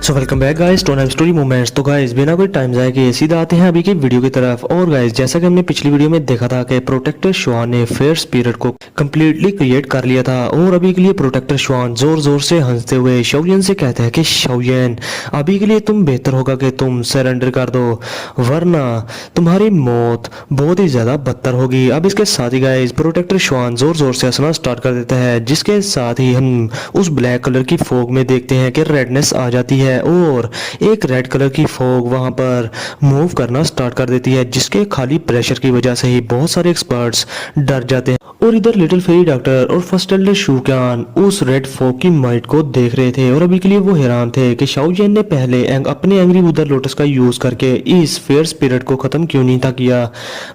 So welcome back guys to another story moments. तो guys बिना कोई टाइम जाए के सीधा आते हैं अभी की वीडियो की तरफ। और गाइस जैसा कि हमने पिछली वीडियो में देखा था कि प्रोटेक्टर श्वान ने फेयर स्पिरिट को कम्प्लीटली क्रिएट कर लिया था और अभी के लिए प्रोटेक्टर श्वान जोर जोर से हंसते हुए शाओयन से कहते हैं कि शाओयन अभी के लिए तुम बेहतर होगा कि तुम सरेंडर कर दो, वरना तुम्हारी मौत बहुत ही ज्यादा बदतर होगी। अब इसके साथ ही गाइस प्रोटेक्टर श्वान जोर जोर से हंसना स्टार्ट कर देता है, जिसके साथ ही हम उस ब्लैक कलर की फॉग में देखते हैं कि रेडनेस आ जाती है और एक रेड कलर की फॉग वहां पर मूव करना स्टार्ट कर देती है, जिसके खाली प्रेशर की वजह से ही बहुत सारे एक्सपर्ट्स डर जाते हैं। और इधर लिटिल फेरी डॉक्टर और फर्स्ट एल्डर शूक्यान उस रेड फॉग की माइट को देख रहे थे और अभी के लिए वो हैरान थे कि शाओयन ने पहले अपने एंग्री वुदर लोटस का यूज करके इस फेयर स्पिरिट को खत्म क्यों नहीं था किया।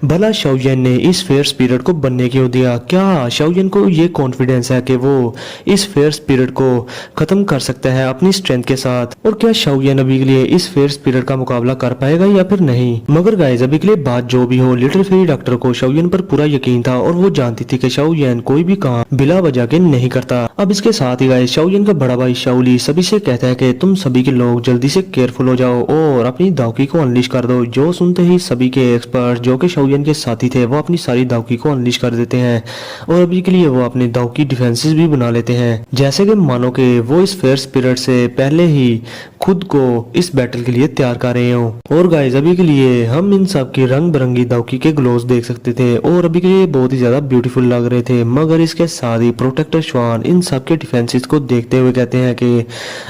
भला शाओयन ने इस फेयर स्पिरिट को बनने क्यों दिया? क्या शाओयन को ये कॉन्फिडेंस है कि वो इस फेयर स्पिरिट को खत्म कर सकता है अपनी स्ट्रेंथ के साथ? और क्या शाओयन अभी के लिए इस फेयर स्पिरिट का मुकाबला कर पाएगा या फिर नहीं? मगर गाइस अभी के लिए बात जो भी हो, लिटिल फेरी डॉक्टर को शाओयन पर पूरा यकीन था और वो जानती थी कि शाओयन कोई भी काम बिला वजह के नहीं करता। अब इसके साथ ही गाइस शाओयन का बड़ा भाई शाओली सभी से कहता है कि तुम सभी के लोग जल्दी से केयरफुल हो जाओ और अपनी दावकी को अनलिश कर दो। जो सुनते ही सभी के एक्सपर्ट जो कि शाओयन के साथी थे वो अपनी सारी दावकी को अनलिश कर देते हैं और अभी के लिए वो अपनी दावकी डिफेंसेस भी बना लेते हैं, जैसे कि मानो कि वो इस फेयर स्पिरिट से पहले ही खुद को इस बैटल के लिए तैयार कर रहे हो। और गाइस अभी के लिए हम इन सब की रंग बिरंगी दावकी के ग्लोव्स देख सकते थे और अभी के लिए बहुत ही ज्यादा ब्यूटीफुल लग रहे थे। मगर इसके साथ ही प्रोटेक्टर श्वान इन सब के डिफेंसेस को देखते हुए कहते हैं कि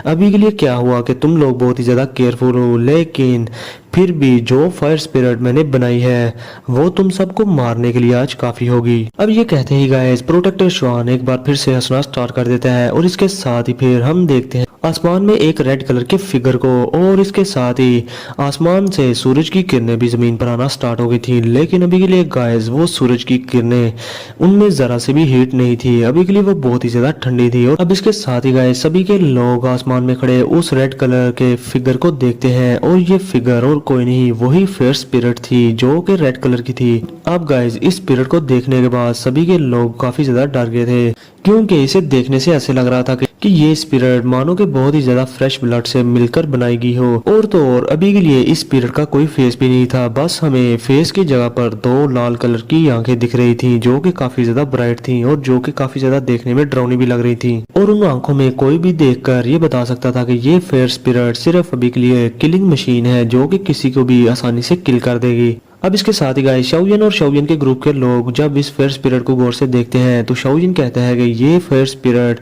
अभी के लिए क्या हुआ कि तुम लोग बहुत ही ज्यादा केयरफुल हो, लेकिन फिर भी जो फायर स्पिरिट मैंने बनाई है वो तुम सबको मारने के लिए आज काफी होगी। अब ये कहते ही गाइस प्रोटेक्टर श्वान एक बार फिर से हंसना स्टार्ट कर देता है और इसके साथ ही फिर हम देखते हैं आसमान में एक रेड कलर के फिगर को और इसके साथ ही आसमान से सूरज की किरणें भी जमीन पर आना स्टार्ट हो गई थी। लेकिन अभी के लिए गाइस वो सूरज की किरणें उनमें जरा से भी हीट नहीं थी, अभी के लिए वो बहुत ही ज्यादा ठंडी थी। और अब इसके साथ ही गाइस सभी के लोग आसमान में खड़े उस रेड कलर के फिगर को देखते हैं और ये फिगर और कोई नहीं वही फेयर स्पिरिट थी जो कि रेड कलर की थी। अब गाइस इस स्पिरिट को देखने के बाद सभी के लोग काफी ज्यादा डर गए थे, क्योंकि इसे देखने से ऐसे लग रहा था कि ये स्पिरिट मानो के बहुत ही ज्यादा फ्रेश ब्लड से मिलकर बनाई गई हो। और तो और अभी के लिए इस स्पिरिट का कोई फेस भी नहीं था, बस हमें फेस की जगह पर दो लाल कलर की आंखें दिख रही थी जो कि काफी ज्यादा ब्राइट थी और जो कि काफी ज्यादा देखने में डरावनी भी लग रही थी। और उन आंखों में कोई भी देखकर ये बता सकता था कि ये फेयर स्पिरिट सिर्फ अभी के लिए किलिंग मशीन है जो कि किसी को भी आसानी से किल कर देगी। अब इसके साथ ही गाइस शाओयन और शाओयन के ग्रुप के लोग जब इस फेयर स्पिरिट को गौर से देखते हैं तो शाओयन कहता है कि ये फेयर स्पिरिट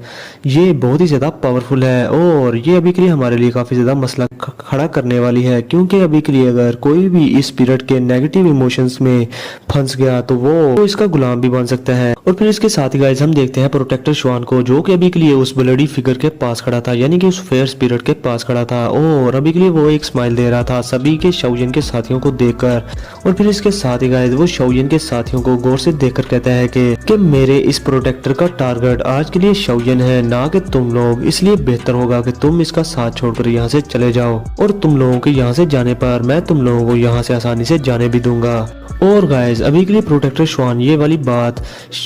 ये बहुत ही ज्यादा पावरफुल है और ये अभी के लिए हमारे लिए काफी ज्यादा मसला खड़ा करने वाली है, क्योंकि अभी के लिए अगर कोई भी इस स्पिरिट के नेगेटिव इमोशंस में फंस गया तो वो इसका गुलाम भी बन सकता है। और फिर इसके साथ ही गाइस हम देखते हैं प्रोटेक्टर श्वान को जो कि अभी के लिए उस ब्लडी फिगर के पास खड़ा था, यानी कि उस फेयर स्पिरिट के पास खड़ा था और अभी के लिए वो एक स्माइल दे रहा था सभी के शाओयन के साथियों को देखकर। और फिर इसके साथ ही गाइस वो शाओयन के साथियों को गौर से देखकर कहता है कि मेरे इस प्रोटेक्टर का टारगेट आज के लिए शाओयन है, ना कि तुम लोग, इसलिए बेहतर होगा कि तुम इसका साथ छोड़कर यहाँ से चले जाओ और तुम लोगों के यहाँ से जाने पर मैं तुम लोगों को यहाँ से आसानी से जाने भी दूंगा। और गाइस अभी के लिए प्रोटेक्टर श्वान ये वाली बात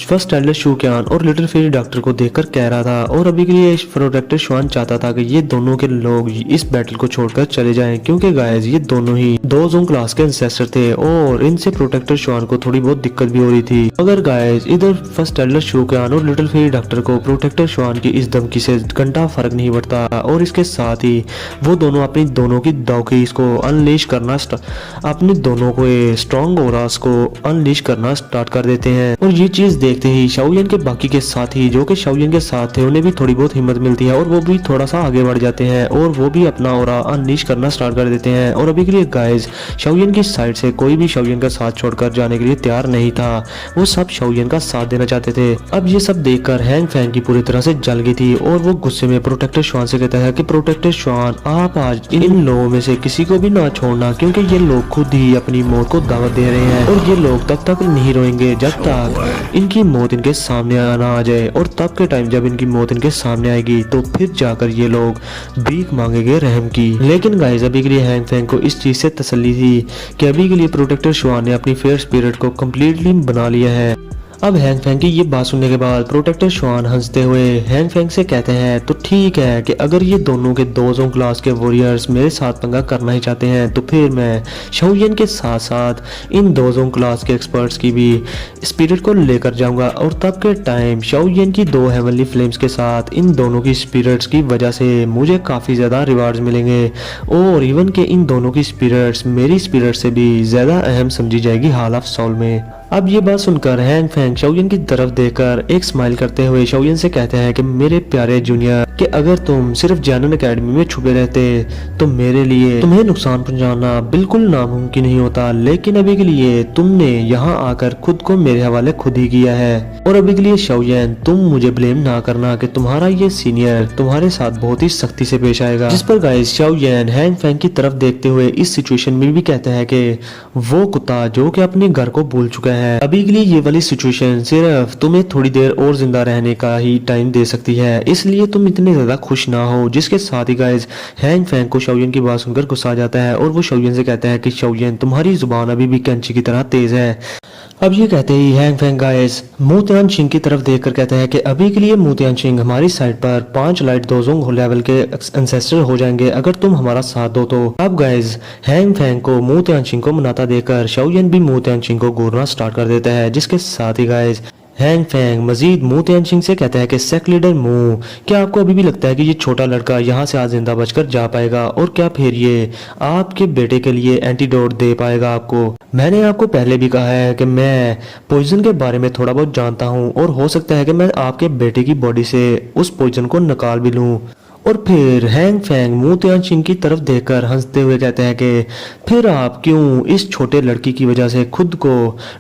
फर्स्ट एल्डर शूक्यान और लिटिल फेरी डॉक्टर को देखकर कह रहा था और अभी के लिए प्रोटेक्टर श्वान चाहता था कि ये दोनों के लोग इस बैटल को छोड़कर चले जाएं, क्योंकि गाइस ये दोनों ही दो जोन क्लास के एंसेस्टर थे और इनसे प्रोटेक्टर श्वान को थोड़ी बहुत दिक्कत भी हो रही थी। मगर गाइस इधर फर्स्ट एल्डर शूक्यान और लिटिल फेरी डॉक्टर को प्रोटेक्टर श्वान की इस धमकी से घंटा फर्क नहीं पड़ता और इसके साथ ही वो दोनों अपनी दोनों की दावकी को अनलीश करना अपने दोनों को स्ट्रॉन्ग और को अनलीश करना स्टार्ट कर देते हैं। और ये चीज देखते ही शाओयन के बाकी के साथी जो कि शाओयन के साथ थे उन्हें भी थोड़ी बहुत हिम्मत मिलती है और वो भी थोड़ा सा आगे बढ़ जाते हैं और वो भी अपना ऑरा अनलीश करना स्टार्ट कर देते हैं। और अभी के लिए गाइस शाओयन की साइड से कोई भी शाओयन का साथ छोड़कर जाने के लिए तैयार नहीं था, वो सब शाओयन का साथ देना चाहते थे। अब ये सब देखकर हैंग फैंग की पूरी तरह से जल गई थी और वो गुस्से में प्रोटेक्टर श्वान से कहता है कि प्रोटेक्टर श्वान आप आज इन लोगों में से किसी को भी ना छोड़ना, क्योंकि ये लोग खुद ही अपनी मौत को दावत दे रहे हैं और ये लोग तब तक नहीं रोएंगे जब तक इनकी मौत इनके सामने ना आ जाए। और तब के टाइम जब इनकी मौत इनके सामने आएगी तो फिर जाकर ये लोग भीख मांगेंगे रहम की। लेकिन गाइस अभी के लिए हैंग फैंग को इस चीज से तसल्ली थी कि अभी के लिए प्रोटेक्टर श्वान ने अपनी फेयर स्पिरिट को कम्प्लीटली बना लिया है। अब हैंग फैंग की ये बात सुनने के बाद प्रोटेक्टर शुआन हंसते हुए हैंग फैंग से कहते हैं तो ठीक है कि अगर ये दोनों के दोजों क्लास के वॉरियर्स मेरे साथ पंगा करना ही चाहते हैं तो फिर मैं शाओयन के साथ साथ इन दोजों क्लास के एक्सपर्ट्स की भी स्पिरिट को लेकर जाऊंगा और तब के टाइम शाओयन की दो हेवनली फ्लेम्स के साथ इन दोनों की स्पिरिट्स की वजह से मुझे काफ़ी ज़्यादा रिवार्ड्स मिलेंगे और इवन के इन दोनों की स्पिरिट्स मेरी स्पिरिट से भी ज़्यादा अहम समझी जाएगी हाल ऑफ सोल में। अब ये बात सुनकर हैंग फैंग शाओयन की तरफ देखकर एक स्माइल करते हुए शाओयन से कहते हैं कि मेरे प्यारे जूनियर कि अगर तुम सिर्फ जैनन एकेडमी में छुपे रहते तो मेरे लिए तुम्हें नुकसान पहुंचाना बिल्कुल नामुमकिन ही होता, लेकिन अभी के लिए तुमने यहाँ आकर खुद को मेरे हवाले खुद ही किया है। और अभी के लिए शाओयन तुम मुझे ब्लेम ना करना कि तुम्हारा ये सीनियर तुम्हारे साथ बहुत ही सख्ती से पेश आएगा। जिस पर गाइस शाओयन हैंग फैंग की तरफ देखते हुए इस सिचुएशन में भी कहते हैं कि वो कुत्ता जो कि अपने घर को भूल चुका है, अभी के लिए ये वाली सिचुएशन सिर्फ तुम्हें थोड़ी देर और जिंदा रहने का ही टाइम दे सकती है, इसलिए तुम इतने ज्यादा खुश ना हो। जिसके साथ ही गाइस हैंग फैंग को शाओयन की बात सुनकर गुस्सा आ जाता है और वो शाओयन से कहता है कि शाओयन तुम्हारी जुबान अभी भी कैंची की तरह तेज है। अब ये कहते ही हैंग फैंग गाइस मू त्यानचिंग की तरफ देखकर कहते हैं कि अभी के लिए मू त्यानचिंग हमारी साइड पर 5 लाइट दोजोंग लेवल के एंसेस्टर हो जाएंगे अगर तुम हमारा साथ दो तो। अब गाइस हैंग फैंग को मू त्यानचिंग को मनाता देकर शाओयन भी मू त्यानचिंग को घूरना स्टार्ट कर देता है। जिसके साथ ही गाइस हैंग फैंग मजीद मू त्यानचिंग से कहता है कि सेक लीडर मू, क्या आपको अभी भी लगता है कि ये छोटा लड़का यहाँ से आज जिंदा बचकर जा पाएगा और क्या फिर ये आपके बेटे के लिए एंटीडोट दे पाएगा आपको? मैंने आपको पहले भी कहा है कि मैं पॉइजन के बारे में थोड़ा बहुत जानता हूँ और हो सकता है कि मैं आपके बेटे की बॉडी से उस पॉइजन को निकाल भी लूँ। और फिर हैंग फैंग मू त्यानचिंग की तरफ देखकर हंसते हुए कहते हैं कि फिर आप क्यों इस छोटे लड़की की वजह से खुद को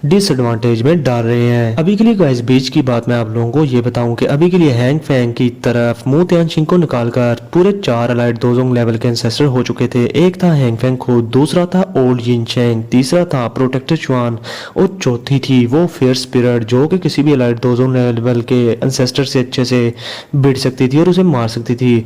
डिसएडवांटेज में डाल रहे हैं? अभी के लिए गाइस बीच की बात मैं आप लोगों को ये बताऊं कि अभी के लिए हैंग फैंग की तरफ मू त्यानचिंग को निकालकर पूरे 4 अलाइट दोजोंग लेवल के एंसेस्टर हो चुके थे। एक था हैंग फैंग खुद, दूसरा था ओल्ड जिनचेंग, तीसरा था प्रोटेक्टर शुआन और चौथी थी वो फेयर स्पिरिट जो कि किसी भी अलाइट दोजोंग लेवल के एंसेस्टर से अच्छे से भिड़ सकती थी और उसे मार सकती थी।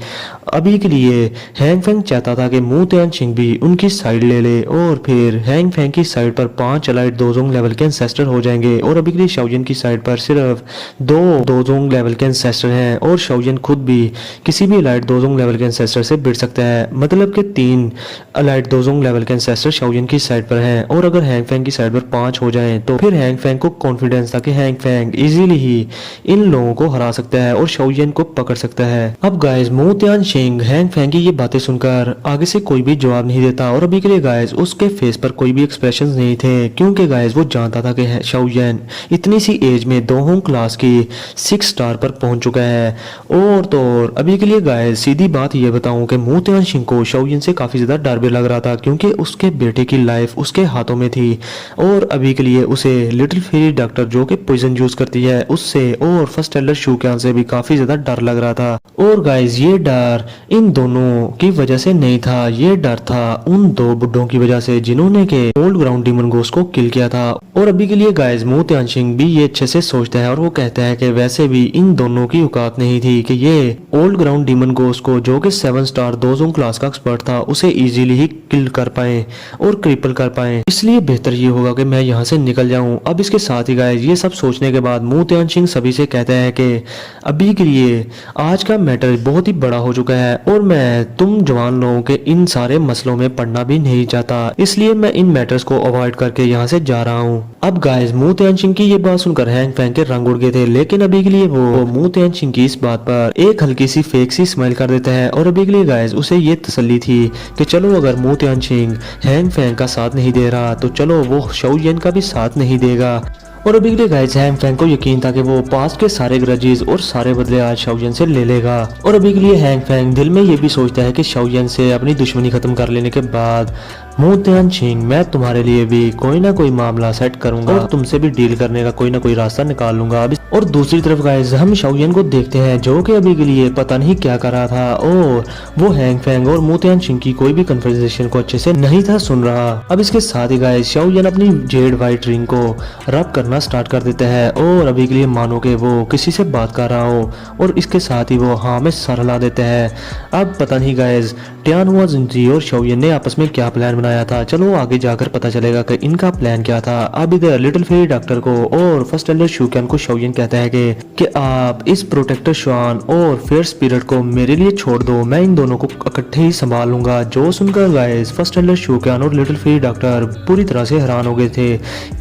अभी के लिए हैंग फैंग चाहता था कि मू त्यानचिंग भी उनकी साइड ले ले और फिर हैंग फैंग की साइड पर 5 अलाइट दोजोंग लेवल के एंसेस्टर हो जाएंगे और अभी के लिए शाओयन की साइड पर सिर्फ 2 दोजोंग लेवल के एंसेस्टर हैं और शाओयन खुद भी किसी भी अलाइट दोजोंग लेवल के एंसेस्टर से भिड़ सकता है। मतलब कि 3 अलाइट दोजोंग लेवल के एंसेस्टर शाओयन की साइड पर हैं और अगर हैंग फैंग की साइड पर 5 हो जाएं तो फिर हैंग फैंग को कॉन्फिडेंस था कि हैंग फैंग इजीली ही इन लोगों को हरा सकता है और शाओयन को पकड़ सकता है। अब गाइस मू त्यानचिंग हैंग फैंग की ये बातें सुनकर आगे से कोई भी जवाब नहीं देता और अभी के लिए गाइस उसके फेस पर कोई भी एक्सप्रेशंस नहीं थे क्योंकि गाइस वो जानता था कि शाओयन इतनी सी एज में दोहोंग क्लास की 6 स्टार पर पहुंच चुका है। और तो और अभी के लिए गाइस सीधी बात ये बताऊं कि मू त्यानचिंग को शाओयन से काफी ज्यादा डर भी लग रहा था क्योंकि उसके बेटे की लाइफ उसके हाथों में थी और अभी के लिए उसे लिटिल फेरी डॉक्टर जो कि पॉइजन यूज करती है उससे और first Elder shoe can say भी काफी ज्यादा डर लग रहा था। और गाइस ये डर इन दोनों की वजह से नहीं था, ये डर था उन 2 बुड्ढों की वजह से जिन्होंने के ओल्ड ग्राउंड डीमन घोस्ट को किल किया था। और अभी के लिए गाइस मू त्यानचिंग भी ये अच्छे से सोचता है और वो कहता है कि वैसे भी इन दोनों की औकात नहीं थी कि ये ओल्ड ग्राउंड डीमन घोस्ट को जो कि 7 स्टार दोजोंग क्लास का एक्सपर्ट था उसे इजीली ही किल कर पाए और क्रिपल कर पाए, इसलिए बेहतर ये होगा कि मैं यहाँ से निकल जाऊं। अब इसके साथ ही गाइस ये सब सोचने के बाद मू त्यानचिंग सभी से कहता है कि अभी के लिए आज का मैटर बहुत ही बड़ा हो चुका है और मैं तुम जवान लोगों के इन सारे मसलों में पड़ना भी नहीं चाहता, इसलिए मैं इन मैटर्स को अवॉइड करके यहाँ से जा रहा हूँ। अब गाइस मू त्यानचिंग की ये बात सुनकर हैंग फैंग के रंग उड़ गए थे, लेकिन अभी के लिए वो मू त्यानचिंग की इस बात पर एक हल्की सी फेक सी स्माइल कर देता है और अभी के लिए गाइस उसे ये तसल्ली थी कि चलो अगर मू त्यानचिंग हैंग फैंग का साथ नहीं दे रहा तो चलो वो शाओयन का भी साथ नहीं देगा। और अभी के लिए गाइस हैंग फैंग को यकीन था कि वो पास्ट के सारे ग्रजेस और सारे बदले आज शाओयन से ले लेगा। और अभी के लिए हैंग फैंग दिल में ये भी सोचता है कि शाओयन से अपनी दुश्मनी खत्म कर लेने के बाद मू त्यानचिंग मैं तुम्हारे लिए भी कोई ना कोई मामला सेट करूंगा और तुमसे भी डील करने का कोई ना कोई रास्ता निकाल लूंगा। और दूसरी तरफ गाइस हम शाओयन को देखते हैं जो कि अभी के लिए पता नहीं क्या कर रहा था और वो हैंग फैंग और मू त्यानचिंग की कोई भी कन्वर्सेशन को अच्छे से नहीं था सुन रहा। अब इसके साथ ही गाइस शाओयन अपनी जेड व्हाइट रिंग को रब करना स्टार्ट कर देता है और अभी के लिए मानो के वो किसी से बात कर रहा हो और इसके साथ ही वो हाँ में सर हिला देता है। अब पता नहीं गाइस टियान हुआ जिंजी और शाओयन ने आपस में क्या प्लान बनाया था। चलो आगे जाकर पता चलेगा कि इनका प्लान क्या था। अब इधर लिटिल फेरी डॉक्टर को और फर्स्ट एल्डर शूक्यान को शाओयन कहता है कि आप इस प्रोटेक्टर श्वान और फेयर स्पिरिट को मेरे लिए छोड़ दो, मैं इन दोनों को इकट्ठे ही संभाल लूंगा। जो सुनकर गाइस फर्स्ट एल्डर शूक्यान और लिटिल फेरी डॉक्टर पूरी तरह से हैरान हो गए थे,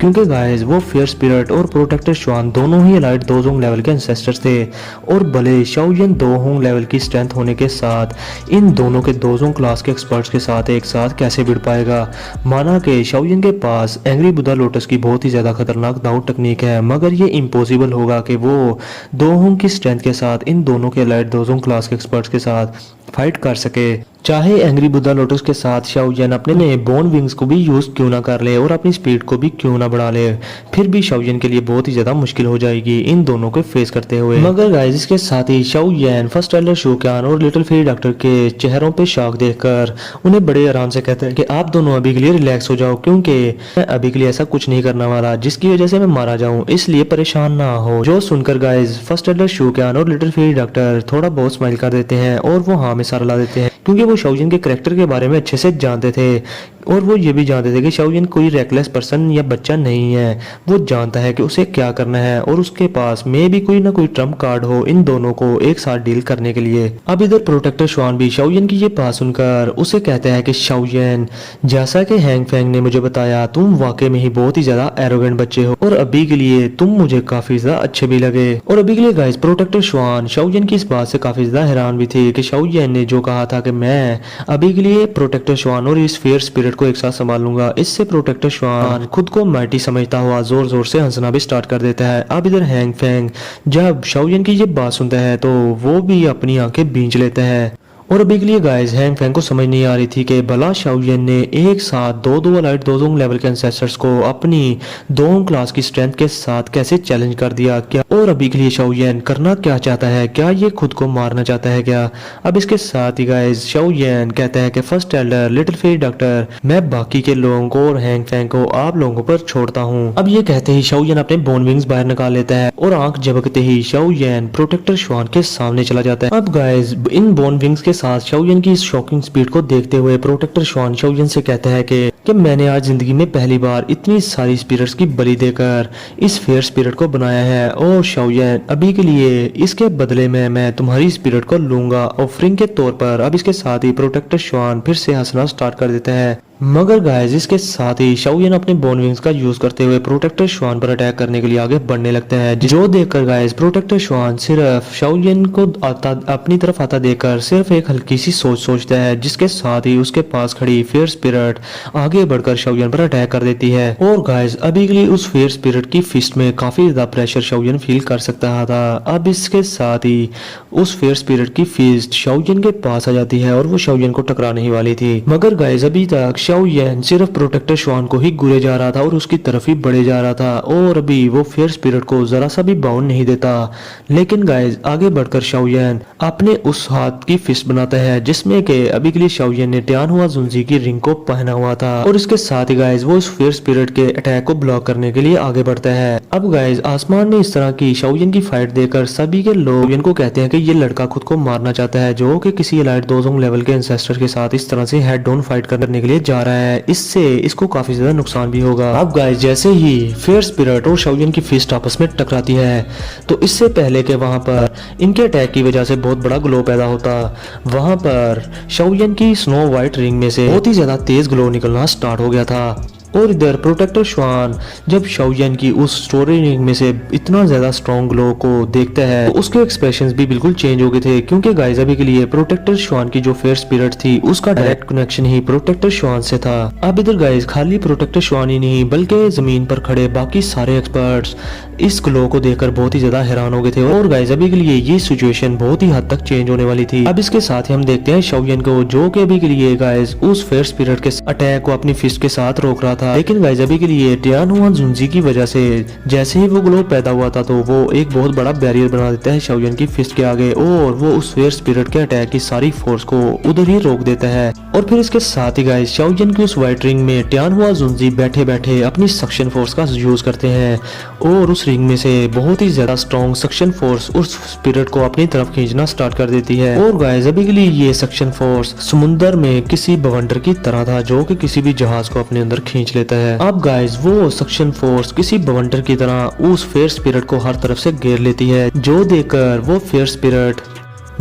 क्योंकि गाइस वो फेयर स्पिरिट और प्रोटेक्टर श्वान दोनों ही एलाइट दोजोंग लेवल के एंसेस्टर्स थे। और भले शाओयन दोहोंग लेवल की स्ट्रेंथ होने के साथ इन दोनों के दोजोंग क्लास के एक्सपर्ट्स के साथ एक साथ कैसे भिड़ पाएगा। माना कि शाओयन के पास एंग्री बुद्धा लोटस की बहुत ही ज्यादा खतरनाक दाउट टेक्निक है, मगर ये इम्पॉसिबल होगा कि वो दोहोंग की स्ट्रेंथ के साथ इन दोनों के एलाइट दोजोंग क्लास के एक्सपर्ट्स के साथ फाइट कर सके। चाहे एंग्री बुद्धा लोटस के साथ शाओयन अपने बोन विंग्स को भी यूज क्यों ना कर ले और अपनी स्पीड को भी क्यों ना बढ़ा ले, फिर भी शाओयन के लिए बहुत ही ज्यादा मुश्किल हो जाएगी इन दोनों को फेस करते हुए। मगर गाइस इसके साथ ही शाओयन फर्स्ट एल्डर शूक्यान और लिटिल फेरी डॉक्टर के चेहरों पे शॉक देखकर उन्हें बड़े आराम से कहते हैं कि आप दोनों अभी के लिए रिलैक्स हो जाओ, क्योंकि मैं अभी के लिए ऐसा कुछ नहीं करने वाला जिसकी वजह से मैं मारा जाऊं, इसलिए परेशान ना हो। जो सुनकर गाइस फर्स्ट एल्डर शूक्यान और लिटिल फेरी डॉक्टर थोड़ा बहुत स्माइल कर देते हैं और वो हाँ में सारा ला देते हैं, क्योंकि वो शाओयन के कैरेक्टर के बारे में अच्छे से जानते थे और वो ये भी जानते थे कि शाओयन कोई रेकलेस पर्सन या बच्चा नहीं है। वो जानता है कि उसे क्या करना है और उसके पास में भी कोई ना कोई ट्रम्प कार्ड हो इन दोनों को एक साथ डील करने के लिए। अब इधर प्रोटेक्टर श्वान भी शाओयन की ये बात सुनकर उसे कहते हैं कि शाओयन, जैसा कि हैंग फेंग ने मुझे बताया, तुम वाकई में ही बहुत ही ज्यादा एरोगेंट बच्चे हो और अभी के लिए तुम मुझे काफी ज्यादा अच्छे भी लगे। और अभी के लिए गाइस प्रोटेक्टर श्वान शाओयन की इस बात से काफी ज्यादा हैरान भी थे कि शाओयन ने जो कहा था कि मैं अभी के लिए प्रोटेक्टर श्वान और इस फेयर स्पिरिट को एक साथ संभाल लूंगा, इससे प्रोटेक्टर श्वान खुद को माइटी समझता हुआ जोर जोर से हंसना भी स्टार्ट कर देता है। अब इधर हैंग फेंग जब शाओयन की ये बात सुनता है तो वो भी अपनी आंखें भींच लेता है। और अभी के लिए गाइस हैंग फेंग को समझ नहीं आ रही थी कि भला शाओयन ने एक साथ दो एलाइट दोजोंग लेवल के एंसेस्टर्स को अपनी दोंग क्लास की स्ट्रेंथ के साथ कैसे चैलेंज कर दिया क्या, और अभी के लिए शाओयन करना क्या चाहता है, क्या ये खुद को मारना चाहता है क्या। अब इसके साथ ही गाइस शाओयन कहता है कि first Elder little fairy doctor, मैं बाकी के लोगों को और हैंग फेंग को आप लोगों पर छोड़ता हूँ। अब ये कहते ही शाओयन अपने बोन विंग्स बाहर निकाल लेता है और आंख झपकते ही शाओयन प्रोटेक्टर श्वान के सामने चला जाता है। अब गाइस इन बोन विंग्स के साथ शाओयन की इस शॉकिंग स्पीड को देखते हुए प्रोटेक्टर श्वान शाओयन से कहता है कि मैंने आज जिंदगी में पहली बार इतनी सारी स्पिरिट्स की बलि देकर इस फेयर स्पिरिट को बनाया है, और शाओयन अभी के लिए इसके बदले में मैं तुम्हारी स्पिरिट को लूंगा ऑफरिंग के तौर पर। अब इसके साथ ही प्रोटेक्टर श्वान फिर से हंसना स्टार्ट कर देता है। मगर गाइस इसके साथ ही शाओयन अपने बोन विंग्स का यूज करते हुए प्रोटेक्टर श्वान पर अटैक करने के लिए आगे बढ़ने लगते हैं, जो देखकर गाइस प्रोटेक्टर श्वान सिर्फ शाओयन को अपनी तरफ आता देखकर सिर्फ एक हल्की सी सोच सोचता है, जिसके साथ ही उसके पास खड़ी फेयर स्पिरिट आगे बढ़कर शाओयन पर अटैक कर देती है। और गाइस अभी के लिए उस फेयर स्पिरिट की फिस्ट में काफी ज्यादा प्रेशर शाओयन फील कर सकता था। अब इसके साथ ही उस फेयर स्पिरिट की फिस्ट शाओयन के पास आ जाती है और वो शाओयन को टकराने ही वाली थी। मगर गाइस अभी तक शाओयन सिर्फ प्रोटेक्टर श्वान को ही घूरे जा रहा था और उसकी तरफ ही बढ़े जा रहा था, और अभी वो फेयर स्पिरिट को जरा सा भी बाउंड नहीं देता। लेकिन गाइस आगे बढ़कर शाओयन अपने उस हाथ की फिस्ट बनाता है जिसमें के अभी के लिए शाओयन ने टियान हुआ जुंजी की रिंग को पहना हुआ था, और इसके साथ ही गाइस वो उस फेयर स्पिरिट के अटैक को ब्लॉक करने के लिए आगे बढ़ता है। अब गाइस आसमान में इस तरह की शाओयन की फाइट देखकर सभी के लोग इनको कहते हैं कि ये लड़का खुद को मारना चाहता है, जो कि किसी एलाइट दोजोंग लेवल के एंसेस्टर के साथ इस तरह से हेड ऑन फाइट करने के लिए जा रहा है। इससे इसको काफी ज्यादा नुकसान भी होगा। अब गाइस जैसे ही फेयर स्पिरिट और शाओयन की फिस्ट आपस में टकराती है तो इससे पहले के वहां पर इनके अटैक की वजह से बहुत बड़ा ग्लो पैदा होता, वहां पर शाओयन की स्नो व्हाइट रिंग में से बहुत ही ज्यादा तेज ग्लो निकलना स्टार्ट हो गया था। और इधर प्रोटेक्टर श्वान जब शाओयन की उस स्टोरी रिंग में से इतना ज्यादा स्ट्रॉन्ग ग्लो को देखता है तो उसके एक्सप्रेशंस भी बिल्कुल चेंज हो गए थे, क्योंकि गाइस अभी के लिए प्रोटेक्टर श्वान की जो फेयर स्पिरिट थी उसका डायरेक्ट कनेक्शन ही प्रोटेक्टर श्वान से था। अब इधर गाइस खाली प्रोटेक्टर श्वान ही नहीं बल्कि जमीन पर खड़े बाकी सारे एक्सपर्ट्स इस ग्लो को देखकर बहुत ही ज्यादा हैरान हो गए थे, और गाइस अभी के लिए ये सिचुएशन बहुत ही हद तक चेंज होने वाली थी। अब इसके साथ ही हम देखते हैं शाओयन को, जो कि अभी के लिए गाइस उस फेयर स्पिरिट के अटैक को अपनी फिस्ट के साथ रोक रहा था, लेकिन गाइस अभी के लिए टियान हुआ जुंजी की वजह से जैसे ही वो ग्लो पैदा हुआ था तो वो एक बहुत बड़ा बैरियर बना देता है शाओयन की फिस्ट के आगे, और वो उस फेयर स्पिरिट के अटैक की सारी फोर्स को उधर ही रोक देता है। और फिर इसके साथ ही गाइस शाओयन की उस व्हाइट रिंग में टियान हुआ जुंजी बैठे बैठे अपनी सक्शन फोर्स का यूज करते हैं और उस रिंग में से बहुत ही ज्यादा स्ट्रॉन्ग सक्शन फोर्स उस स्पिरिट को अपनी तरफ खींचना स्टार्ट कर देती है। और गाइस अभी के लिए ये सक्शन फोर्स समुंदर में किसी बवंडर की तरह था जो कि किसी भी जहाज को अपने अंदर खींच लेता है। अब गाइस वो सक्शन फोर्स किसी बवंडर की तरह उस फेयर स्पिरिट को हर तरफ से घेर लेती है, जो देखकर वो फेयर स्पिरिट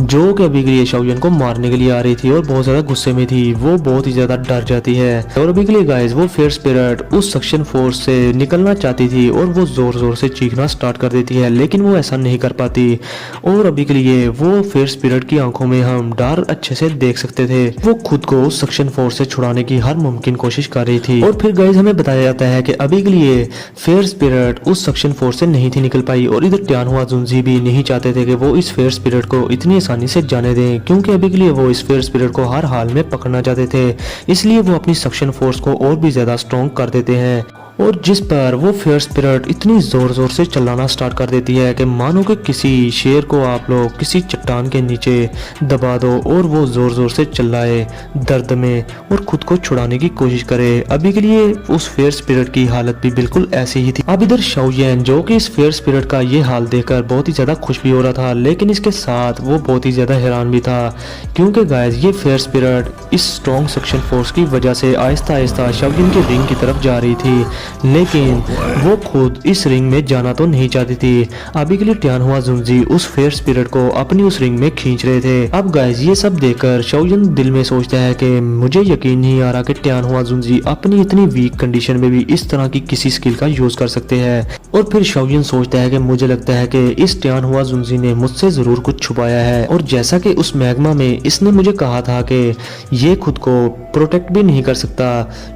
जो कि अभी के लिए शाओयन को मारने के लिए आ रही थी और बहुत ज्यादा गुस्से में थी, वो बहुत ही ज्यादा डर जाती है। और अभी के लिए गाइस वो फेयर स्पिरिट उस सक्शन फोर्स से निकलना चाहती थी और वो जोर जोर से चीखना स्टार्ट कर देती है, लेकिन वो ऐसा नहीं कर पाती। और अभी के लिए वो फेयर स्पिरिट की आंखों में हम डर अच्छे से देख सकते थे। वो खुद को उस सक्शन फोर्स से छुड़ाने की हर मुमकिन कोशिश कर रही थी। और फिर गाइस हमें बताया जाता है कि अभी के लिए फेयर स्पिरिट उस सक्शन फोर्स से नहीं थी निकल पाई और इधर टियानहुआ जुनजी भी नहीं चाहते थे कि वो इस फेयर स्पिरिट को इतनी आसानी से जाने दें, क्योंकि अभी के लिए वो इस फेयर स्पिरिट को हर हाल में पकड़ना चाहते थे। इसलिए वो अपनी सक्शन फोर्स को और भी ज्यादा स्ट्रॉन्ग कर देते हैं और जिस पर वो फेयर स्पिरिट इतनी जोर जोर से चिल्लाना स्टार्ट कर देती है कि मानो कि किसी शेर को आप लोग किसी चट्टान के नीचे दबा दो और वो जोर जोर से चिल्लाए दर्द में और खुद को छुड़ाने की कोशिश करे। अभी के लिए उस फेयर स्पिरिट की हालत भी बिल्कुल ऐसी ही थी। अब इधर शाओयन जो कि इस फेयर स्पिरिट का ये हाल देखकर बहुत ही ज्यादा खुश भी हो रहा था, लेकिन इसके साथ वो बहुत ही ज्यादा हैरान भी था, क्योंकि गाइस ये फेयर स्पिरिट इस स्ट्रॉन्ग सक्शन फोर्स की वजह से आहिस्ता आहिस्ता शाओयन के रिंग की तरफ जा रही थी, लेकिन वो खुद इस रिंग में जाना तो नहीं चाहती थी। अभी के लिए टियानहुआ जुनजी उस फेयर स्पिरिट को अपनी उस रिंग में खींच रहे थे। अब गाइस ये सब देखकर शाओयन दिल में सोचता है कि मुझे यकीन नहीं आ रहा कि टियानहुआ जुनजी अपनी इतनी वीक कंडीशन में भी इस तरह की किसी स्किल का यूज कर सकते हैं। और फिर शाओयन सोचता है कि मुझे लगता है कि इस टियानहुआ जुनजी ने मुझसे जरूर कुछ छुपाया है, और जैसा कि उस मैग्मा में इसने मुझे कहा था कि ये खुद को प्रोटेक्ट भी नहीं कर सकता,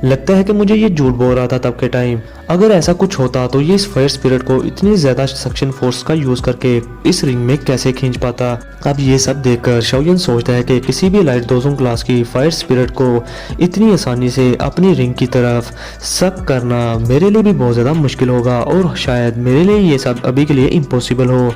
लगता है कि मुझे ये झूठ बोल रहा था तब के टाइम। अगर ऐसा कुछ होता तो ये इस फायर स्पिरिट को इतनी ज्यादा सक्शन फोर्स का यूज करके इस रिंग में कैसे खींच पाता। अब ये सब देखकर शाओयन सोचता है कि किसी भी लाइट दोजों क्लास की फायर स्पिरिट को इतनी आसानी से अपनी रिंग की तरफ सक करना मेरे लिए भी बहुत ज्यादा मुश्किल होगा, और शायद मेरे लिए ये सब अभी के लिए इम्पॉसिबल हो,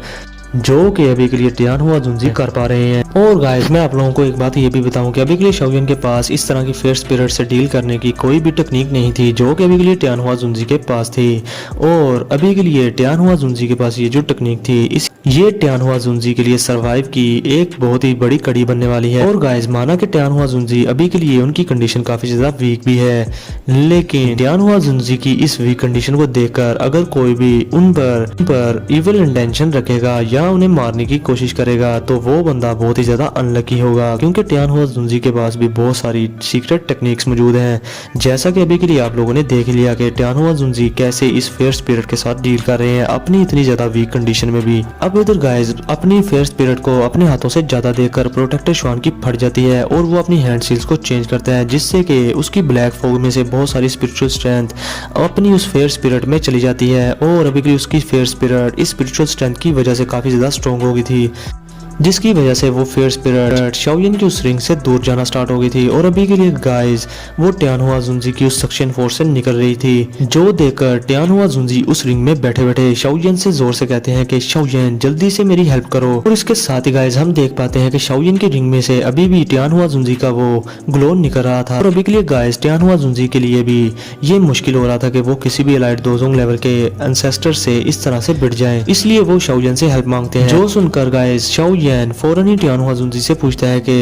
जो कि अभी के लिए टियानहुआ जुनजी कर पा रहे हैं। और गाइस मैं आप लोगों को एक बात ये भी बताऊं कि अभी के लिए शाओयन के पास इस तरह की फेयर स्पिरिट से डील करने की कोई भी टेक्निक नहीं थी, जो कि अभी के लिए टियानहुआ जुनजी के पास थी। और अभी के लिए टियानहुआ जुनजी के पास ये जो टेक्निक थी ये टियानहुआ जुनजी के लिए सरवाइव की एक बहुत ही बड़ी कड़ी बनने वाली है। और गाइस माना कि टियानहुआ जुनजी अभी के लिए उनकी कंडीशन काफी ज्यादा वीक भी है, लेकिन टियानहुआ जुनजी की इस वीक कंडीशन को देखकर अगर कोई भी उन पर इविल इंटेंशन रखेगा या उन्हें मारने की कोशिश करेगा तो वो बंदा बहुत ही ज्यादा अनलकी होगा, क्योंकि टियानहुआ जुनजी के पास भी बहुत सारी सीक्रेट टेक्निक्स मौजूद हैं। जैसा कि अभी के लिए आप लोगों ने देख लिया कि टियानहुआ जुनजी कैसे इस फेयर स्पिरिट के साथ डील कर रहे हैं अपनी इतनी ज्यादा वीक कंडीशन में भी। अब इधर गाइस अपनी फेयर स्पिरिट को अपने हाथों से ज्यादा देखकर प्रोटेक्टर श्वान की फट जाती है और वो अपनी हैंड सील्स को चेंज करता है, जिससे कि उसकी ब्लैक फॉग में से बहुत सारी स्पिरिचुअल स्ट्रेंथ अपनी उस फेयर स्पिरिट में चली जाती है। और अभी के लिए उसकी फेयर स्पिरिट इस स्पिरिचुअल स्ट्रेंथ की वजह से काफी ज्यादा स्ट्रॉन्ग हो गई थी, जिसकी वजह से वो फेयर स्पिरिट शाओयन की उस रिंग से दूर जाना स्टार्ट हो गई थी। और अभी के लिए गाइस वो टियानहुआ जुनजी की उस सक्शन फोर्स से निकल रही थी, जो देखकर टियानहुआ जुनजी उस रिंग में बैठे बैठे शाओयन से जोर से कहते हैं कि शाओयन जल्दी से मेरी हेल्प करो। और इसके साथ ही गाइस हम देख पाते हैं कि शाओयन की रिंग में से अभी भी टियानहुआ जुनजी का वो ग्लो निकल रहा था। और अभी के लिए गाइस टियानहुआ जुनजी के लिए भी ये मुश्किल हो रहा था कि वो किसी भी एलाइट दोजोंग लेवल के एंसेस्टर से इस तरह से भिड़ जाएं, इसलिए वो शाओयन से हेल्प मांगते हैं। जो सुनकर गाइस शाओयन फौरन ही टियानहुआ जुनजी से पूछता है कि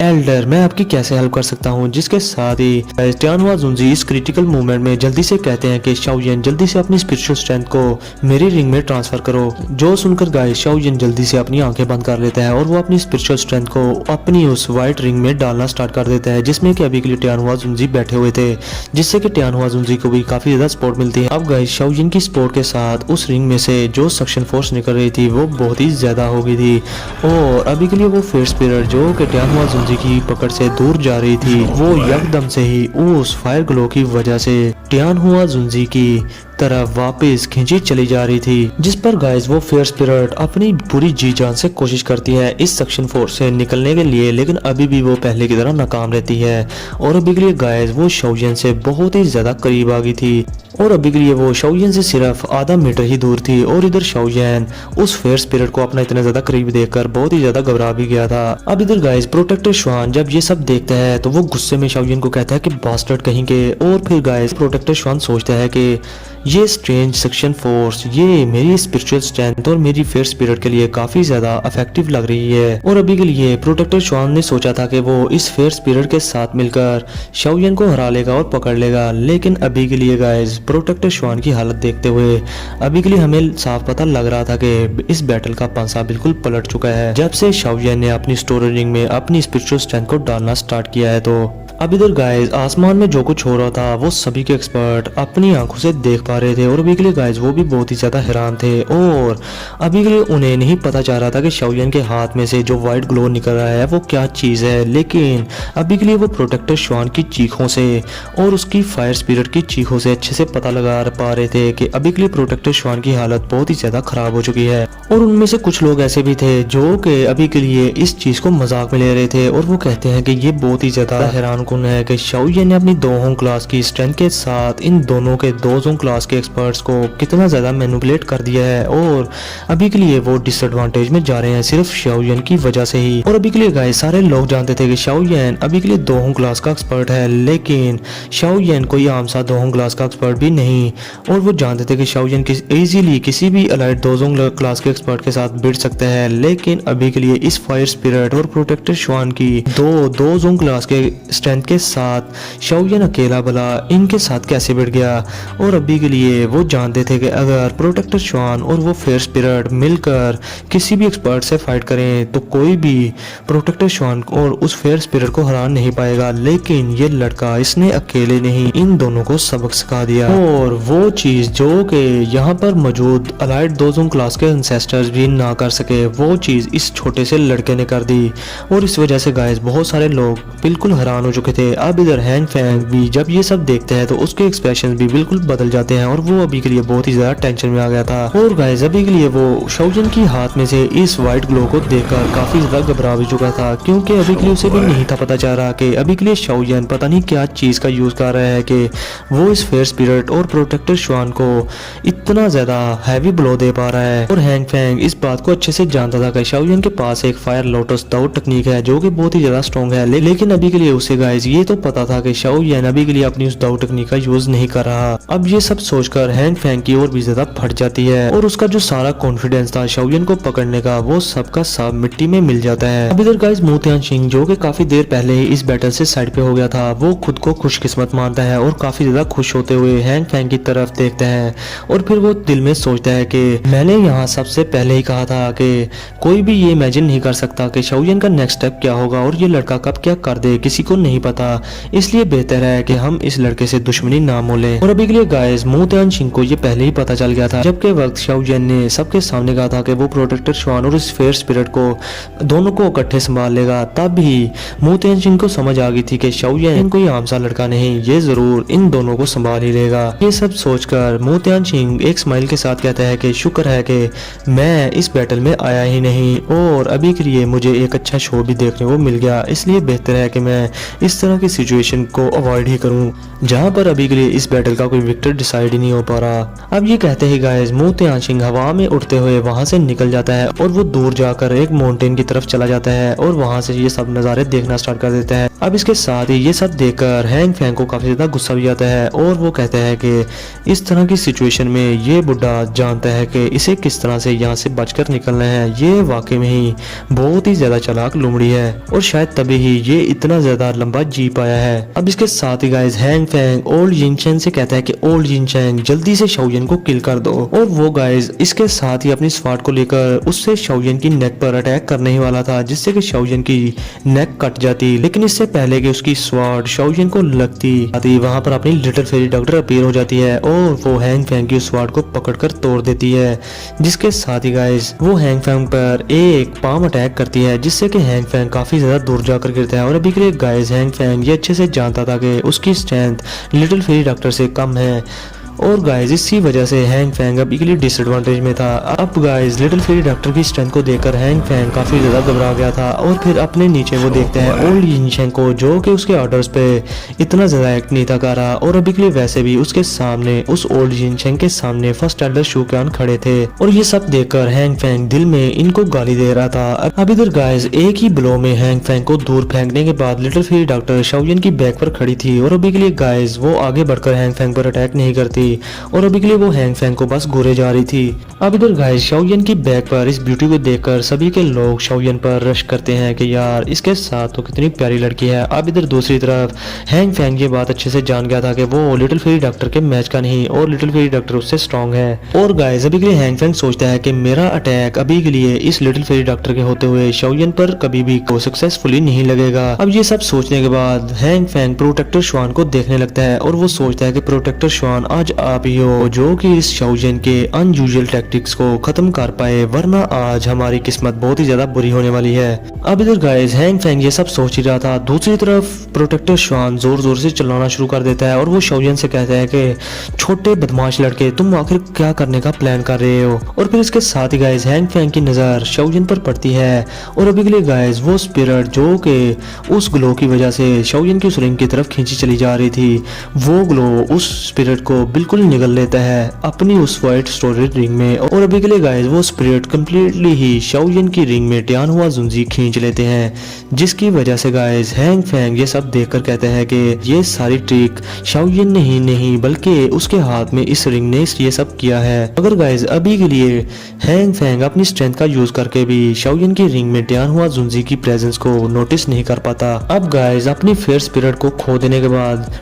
एल्डर मैं आपकी कैसे हेल्प कर सकता हूँ, जिसके साथ ही टियानहुआ जुनजी इस क्रिटिकल मोमेंट में जल्दी से कहते हैं कि शाओयन जल्दी से अपनी स्पिरिचुअल स्ट्रेंथ को मेरी रिंग में ट्रांसफर करो। जो सुनकर गाइस शाओयन जल्दी से अपनी आंखें बंद कर लेता है और वो अपनी स्पिरिचुअल स्ट्रेंथ को अपनी उस व्हाइट रिंग में डालना स्टार्ट कर देता है, जिसमें कि अभी के लिए टियानहुआ जुनजी बैठे हुए थे, जिससे कि टियानहुआ जुनजी को भी काफी ज्यादा सपोर्ट मिलती है। अब गाइस शाओयन की सपोर्ट के साथ उस रिंग में से जो सक्शन फोर्स निकल रही थी वो बहुत ही ज्यादा हो गई थी, और अभी के लिए वो फेयर स्पिरिट जो कि टियानहुआ जुनजी की पकड़ से दूर जा रही थी वो यकदम से ही उस फायर ग्लो की वजह से टियानहुआ जुनजी की तरफ वापस खींची चली जा रही थी, जिस पर गाइस वो फेयर स्पिरिट अपनी पूरी जी जान से कोशिश करती है इस सक्शन फोर्स से निकलने के लिए, लेकिन अभी भी वो पहले की तरह नाकाम रहती है। और अभी के लिए गाइस वो शाओयन से बहुत ही ज्यादा करीब आ गई थी, और अभी के लिए वो शाओयन से सिर्फ आधा मीटर ही दूर थी। और इधर शाओयन उस फेयर स्पिरिट को अपना इतना ज्यादा करीब देखकर बहुत ही ज्यादा घबरा भी गया था। अब इधर गाइस प्रोटेक्टर श्वान जब ये सब देखता है तो वो गुस्से में शाओयन को कहता है कि बास्टर्ड कहीं के। और फिर गाइस प्रोटेक्टर श्वान सोचता है कि ये स्ट्रेंज सेक्शन फोर्स ये मेरी स्पिरिचुअल स्ट्रेंथ और मेरी फेयर स्पिरिट के लिए काफी ज्यादा इफेक्टिव लग रही है। और अभी के लिए प्रोटेक्टर श्वान ने सोचा था कि वो इस फेयर स्पिरिट के साथ मिलकर शाओयन को हरा लेगा और पकड़ लेगा, लेकिन अभी के लिए गाइस प्रोटेक्टर श्वान की हालत देखते हुए अभी के लिए हमें साफ पता लग रहा था कि इस बैटल का पंसा बिल्कुल पलट चुका है जब से शाओयन ने अपनी स्टोरी रिंग में अपनी स्पिरिचुअल स्ट्रेंथ को डालना स्टार्ट किया है। तो अब इधर गाइस आसमान में जो कुछ हो रहा था वो सभी के एक्सपर्ट अपनी आंखों से देख पा रहे थे और अभी के लिए गाइस वो भी बहुत ही ज्यादा हैरान थे और अभी के लिए उन्हें नहीं पता चल रहा था कि शाओयन के हाथ में से जो व्हाइट ग्लो निकल रहा है वो क्या चीज है, लेकिन अभी के लिए वो प्रोटेक्टर श्वान की चीखों से और उसकी फायर स्पिरिट की चीखों से अच्छे से पता लगा पा रहे थे कि अभी के लिए प्रोटेक्टर श्वान की हालत बहुत ही ज्यादा खराब हो चुकी है। और उनमें से कुछ लोग ऐसे भी थे जो कि अभी के लिए इस चीज को मजाक में ले रहे थे और वो कहते हैं कि ये बहुत ही ज्यादा हैरान कुन है कि शाओयन ने अपनी दोहों क्लास की स्ट्रेंथ के साथ इन दोनों के दोजों क्लास के एक्सपर्ट्स को कितना ज्यादा मैनिपुलेट कर दिया है और अभी के लिए वो डिसएडवांटेज में जा रहे हैं सिर्फ शाओयन की वजह से ही। और अभी के लिए गाइस सारे लोग जानते थे कि शाओयन अभी के लिए दोहों क्लास का एक्सपर्ट है, लेकिन शाओयन कोई आम सा दोहों क्लास का एक्सपर्ट भी नहीं और वो जानते थे कि शाओयन इजीली किसी भी अलाइड दोजों क्लास के एक्सपर्ट के साथ भिड़ सकते हैं, लेकिन अभी के लिए इस फायर स्पिरिट और प्रोटेक्टर श्वान की दोजों क्लास के स्ट्रेंथ के साथ शाओयन अकेला भला इनके साथ कैसे भिड़ गया। और अभी के लिए वो जानते थे कि अगर प्रोटेक्टर श्वान और वो फेयर स्पिरिट मिलकर किसी भी एक्सपर्ट से फाइट करें तो कोई भी प्रोटेक्टर श्वान और उस फेयर स्पिरिट को हरा नहीं पाएगा, लेकिन ये लड़का इसने अकेले नहीं इन दोनों को सबक सिखा दिया। और वो चीज जो कि यहाँ पर मौजूद अलाइड दोजों क्लास के एंसेस्टर्स भी ना कर सके वो चीज इस छोटे से लड़के ने कर दी और इस वजह से गाइस बहुत सारे लोग बिल्कुल हैरान हो चुके थे। अब इधर हैंग फैंग भी जब ये सब देखते हैं तो उसके एक्सप्रेशन भी बिल्कुल बदल जाते हैं और वो अभी के लिए बहुत ही ज्यादा टेंशन में आ गया था। और गाइस अभी के लिए वो शाओयन की हाथ में से इस व्हाइट ग्लो को देखकर काफी ज्यादा घबरा भी चुका था, क्योंकि अभी के लिए उसे भी नहीं था पता चल रहा कि अभी के लिए शाओयन पता नहीं क्या चीज का यूज कर रहा है कि वो इस फेयर स्पिरिट और प्रोटेक्टर श्वान को इतना ज्यादा हैवी ब्लो दे पा रहा है। और हैंग फैंग इस बात को अच्छे से जानता था कि शाओयन के पास एक फायर लोटस दाउ टेक्निक है जो कि बहुत ही ज्यादा स्ट्रॉन्ग है, लेकिन अभी के लिए उसे गाइस ये तो पता था कि शाओयन अभी के लिए अपनी उस दाउ टेक्निक का यूज नहीं कर रहा। अब ये सब सोचकर हैंग फैंग की और भी ज्यादा फट जाती है और उसका जो सारा कॉन्फिडेंस था शाओयन को पकड़ने का वो सबका सब मिट्टी में मिल जाता है। अब इधर गाइस मू तियानशिंग जो कि काफी देर पहले ही इस बैटल से साइड पे हो गया था वो खुद को खुशकिस्मत मानता है और काफी ज्यादा खुश होते हुए हैंग फैंग की तरफ देखता है और फिर वो दिल में सोचता है कि मैंने यहाँ सबसे पहले ही कहा था कि कोई भी ये इमेजिन नहीं कर सकता कि शाओयन का नेक्स्ट स्टेप क्या होगा और ये लड़का कब क्या कर दे किसी को नहीं पता, इसलिए बेहतर है कि हम इस लड़के से दुश्मनी ना मोलें। और अभी के लिए गाइस मू तियानशिंग को ये पहले ही पता चल गया था जबकि वक्त शाओयन ने सबके सामने कहा था कि वो प्रोटेक्टर श्वान और इस फेयर स्पिरिट को दोनों को इकट्ठे संभाल लेगा। तब भी मू तियानशिंग को समझ आ गई थी कि शाओयन कोई आम सा लड़का नहीं, ये जरूर इन दोनों को संभाल ही लेगा। ये सब सोचकर मू तियानशिंग एक स्माइल के साथ कहता है कि शुक्र है कि मैं इस बैटल में आया ही नहीं और अभी के लिए मुझे एक अच्छा शो भी देखने को मिल गया, इसलिए बेहतर है कि मैं इस तरह की सिचुएशन को अवॉइड ही करूं जहां पर अभी के लिए इस बैटल का कोई विक्टर डिसाइड ही नहीं हो पा रहा। अब ये कहते ही गाइस मू तियानशिंग हवा में उड़ते हुए वहां से निकल जाता है और वो दूर जाकर एक माउंटेन की तरफ चला जाता है और वहां से ये सब नजारे देखना स्टार्ट कर देता है। अब इसके साथ ही ये सब देखकर हैंग फैंग को काफी ज्यादा गुस्सा भी आता है और वो कहता है कि इस तरह की सिचुएशन में ये बुढ़ा जानता है कि इसे किस तरह से यहाँ से बचकर निकलना है, ये वाकई में ही बहुत ही ज्यादा चालाक लोमड़ी है और शायद तभी ही ये इतना ज्यादा लंबा जी पाया है। अब इसके साथ ही गाइस हैंग फैंग ओल्ड जिनचैंग से कहता है कि ओल्ड जिनचैंग जल्दी से शाओयन को किल कर दो और वो गाइस इसके साथ ही अपनी स्वार्ड को लेकर उससे शाओयन की नेक पर अटैक करने ही वाला था जिससे कि शाओयन की नेक कट जाती, लेकिन इससे पहले कि उसकी स्वार्ड शाओयन को लगती वहां पर अपनी लिटिल फेरी डॉक्टर अपीयर हो जाती है और वो हैंग फैंग की स्वार्ड को पकड़कर तोड़ देती है, जिसके साथ ही गाइस वो हैंग फैंग पर एक पाम अटैक करती है जिससे कि हैंग फैंग काफी ज्यादा दूर जाकर गिरता है। और अभी के लिए गाइस हैंग फैंग ये अच्छे से जानता था कि उसकी स्ट्रेंथ लिटिल फेरी डॉक्टर से कम है और गाइस इसी वजह से हैंग फैंग अभी के लिए डिसएडवांटेज में था। अब गाइस लिटिल फेरी डॉक्टर की स्ट्रेंथ को देखकर हैंग फैंग काफी ज्यादा घबरा गया था और फिर अपने नीचे वो देखते हैं ओल्ड जिनचैंग को जो कि उसके ऑर्डर्स पे इतना ज्यादा एक्ट नहीं था कर रहा और अभी के लिए वैसे भी उसके सामने उस ओल्ड जिनचैंग के सामने फर्स्ट एल्डर शू क्यान खड़े थे और ये सब देखकर हैंग फैंग दिल में इनको गाली दे रहा था। अब इधर गाइस एक ही ब्लो में हैंग फैंग को दूर फेंकने के बाद लिटिल फेरी डॉक्टर शाओयन की बैक पर खड़ी थी और अभी के लिए गाइस वो आगे बढ़कर हैंग फैंग पर अटैक नहीं करती थी और अभी के लिए वो हैंग फैंग को बस घूरे जा रही थी। अब इधर गाइस शाओयन की बैग पर इस ब्यूटी को देखकर सभी के लोग शाओयन पर रश करते हैं कि यार इसके साथ तो कितनी प्यारी लड़की है। अब इधर दूसरी तरफ हैंग फैंग ये बात अच्छे से जान गया था कि वो लिटिल फेरी डॉक्टर के मैच का नहीं और लिटिल फेरी डॉक्टर उससे स्ट्रांग है। और गाइस अभी के लिए हैंग फैंग सोचता है कि मेरा अटैक अभी के लिए इस लिटिल फेरी डॉक्टर के होते हुए शाओयन पर कभी भी सक्सेसफुली नहीं लगेगा। अब ये सब सोचने के बाद हैंग फैंग प्रोटेक्टर श्वान को देखने लगता है और वो सोचता है कि प्रोटेक्टर श्वान आज आप ही हो जो कि इस शाओयन के अनयूजुअल टैक्टिक्स को खत्म कर पाए, वरना आज हमारी किस्मत बहुत ही ज्यादा बुरी होने वाली है। अब इधर गाइस हैंग फैंग ये सब सोच ही रहा था, दूसरी तरफ प्रोटेक्टर श्वान जोर जोर से चिल्लाना शुरू कर देता है और वो शाओयन से कहता है कि छोटे बदमाश लड़के तुम आखिर क्या करने का प्लान कर रहे हो। और फिर इसके साथ ही गाइस हैंग फैंग की नजर शाओयन पर पड़ती है और अभी के लिए गाइस वो स्पिरिट जो कि उस ग्लो की वजह से शाओयन की उस रिंग की तरफ खींची चली जा रही थी, वो ग्लो उस स्पिरिट को बिल्कुल निगल लेता है अपनी उस व्हाइट स्टोरेज रिंग में। और अभी के लिए गाइस वो स्पिरिट कंप्लीटली ही शाओयन की रिंग में टियानहुआ जुंजी खींच लेते हैं, जिसकी वजह से गाइस हैंग फैंग ये सब देखकर कहते हैं कि ये सारी ट्रिक शाओयन ने ही नहीं बल्कि उसके हाथ में इस रिंग ने ये सब किया है। मगर गाइस अभी के लिए हैंग फैंग अपनी स्ट्रेंथ का यूज करके भी शाओयन की रिंग में टियानहुआ जुंजी की प्रेजेंस को नोटिस नहीं कर पाता। अब गाइस अपनी फेयर स्पिरिट को खो देने के बाद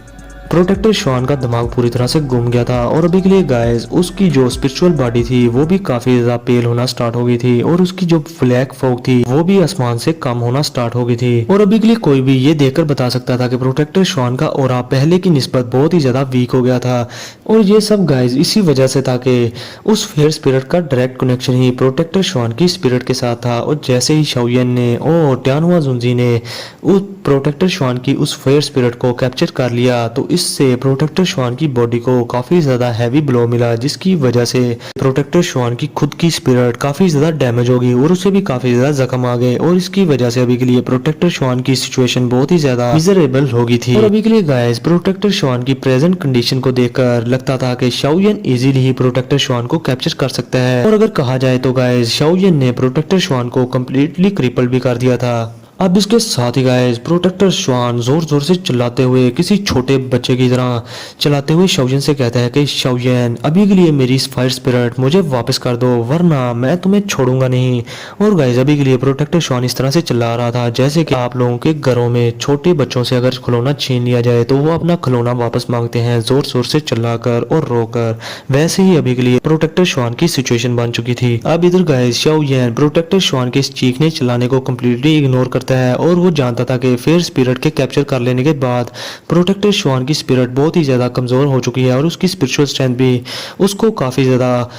प्रोटेक्टर श्वान का दिमाग पूरी तरह से गुम गया था और अभी के लिए गाइस उसकी जो स्पिरिचुअल बॉडी थी वो भी काफी ज्यादा पेल होना स्टार्ट हो गई थी और उसकी जो ब्लैक फॉग थी वो भी आसमान से कम होना स्टार्ट हो गई थी। और अभी के लिए कोई भी ये देखकर बता सकता था कि प्रोटेक्टर श्वान का ऑरा पहले की निस्बत बहुत ही ज्यादा वीक हो गया था। और ये सब गाइस इसी वजह से था कि उस फेयर स्पिरिट का डायरेक्ट कनेक्शन ही प्रोटेक्टर श्वान की स्पिरिट के साथ था। और जैसे ही शाओयन ने और टियानहुआ जुंजी ने उस प्रोटेक्टर श्वान की उस फेयर स्पिरिट को कैप्चर कर लिया तो इससे प्रोटेक्टर श्वान की बॉडी को काफी ज्यादा हैवी ब्लो मिला, जिसकी वजह से प्रोटेक्टर श्वान की खुद की स्पिरिट काफी ज्यादा डैमेज हो गई और उसे भी काफी ज्यादा जख्म आ गए। और इसकी वजह से अभी के लिए प्रोटेक्टर श्वान की सिचुएशन बहुत ही ज्यादा मिजरेबल हो गई थी। और अभी के लिए गाइस प्रोटेक्टर श्वान की प्रेजेंट कंडीशन को देखकर लगता था कि शाओयन इजीली ही प्रोटेक्टर श्वान को कैप्चर कर सकता है। और अगर कहा जाए तो गाइस शाओयन ने प्रोटेक्टर श्वान को कम्प्लीटली क्रिपल भी कर दिया था। अब इसके साथ ही गाइस प्रोटेक्टर श्वान जोर जोर से चिल्लाते हुए किसी छोटे बच्चे की तरह चिल्लाते हुए शाओयन से कहता है कि शाओयन अभी के लिए मेरी फायर स्पिरिट मुझे वापस कर दो वरना मैं तुम्हें छोड़ूंगा नहीं। और गाइस अभी के लिए प्रोटेक्टर श्वान इस तरह से चिल्ला रहा था जैसे कि आप लोगों के घरों में छोटे बच्चों से अगर खिलौना छीन लिया जाए तो वो अपना खिलौना वापस मांगते हैं जोर जोर से चिल्लाकर और रोकर। वैसे ही अभी के लिए प्रोटेक्टर श्वान की सिचुएशन बन चुकी थी। अब इधर गाइस शाओयन प्रोटेक्टर श्वान के इस चीखने चिल्लाने को कम्प्लीटली इग्नोर करता है और वो जानता था कि फेयर स्पिरिट के कैप्चर कर लेने के बाद प्रोटेक्टर श्वान की स्पिरिट बहुत ही ज्यादा कमजोर हो चुकी है और उसकी स्पिरिचुअल स्ट्रेंथ भी उसको काफी ज्यादा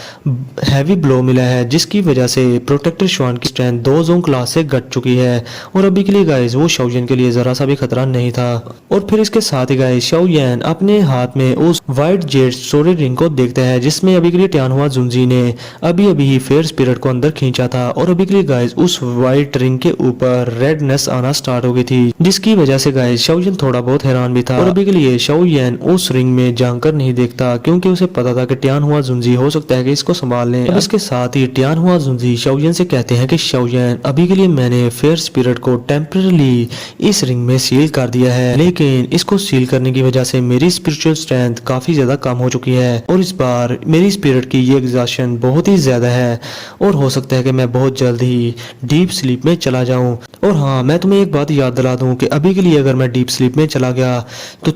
हैवी ब्लो मिला है, जिसकी वजह से प्रोटेक्टर श्वान की स्ट्रेंथ 2 जोन क्लास से घट चुकी है। और अभी के लिए गाइस वो शाओयन के लिए जरा सा भी खतरा नहीं था। और फिर इसके साथ ही गाइस शाओयन अपने हाथ में उस व्हाइट जेड स्टोरेज रिंग को देखता है जिसमें अभी के लिए टियानहुआ जुंजी ने अभी अभी ही फेयर स्पिरिट को अंदर खींचा था। और अभी के लिए गाइस उस व्हाइट रिंग के ऊपर रेडनेस आना स्टार्ट हो गई थी, जिसकी वजह से गाइस शाओयन थोड़ा बहुत हैरान भी था। और अभी के लिए शाओयन उस रिंग में जानकर नहीं देखता क्योंकि उसे पता था कि टियानहुआ जुंजी हो सकता है कि इसको संभाल लें। इसके साथ ही टियानहुआ जुंजी शाओयन से कहते हैं कि शाओयन अभी के लिए मैंने फेयर स्पिरिट को टेम्पररी इस रिंग में सील कर दिया है, लेकिन इसको सील करने की वजह से मेरी स्पिरिचुअल स्ट्रेंथ काफी ज्यादा कम हो चुकी है और इस बार मेरी स्पिरिट की ये एग्जॉशन बहुत ही ज्यादा है और हो सकता है कि मैं बहुत जल्द ही डीप स्लीप में चला जाऊं। और हाँ, मैं तुम्हें एक बात याद दिला दूं कि अभी के लिए अगर मैं डीप स्लीप में चला गया तो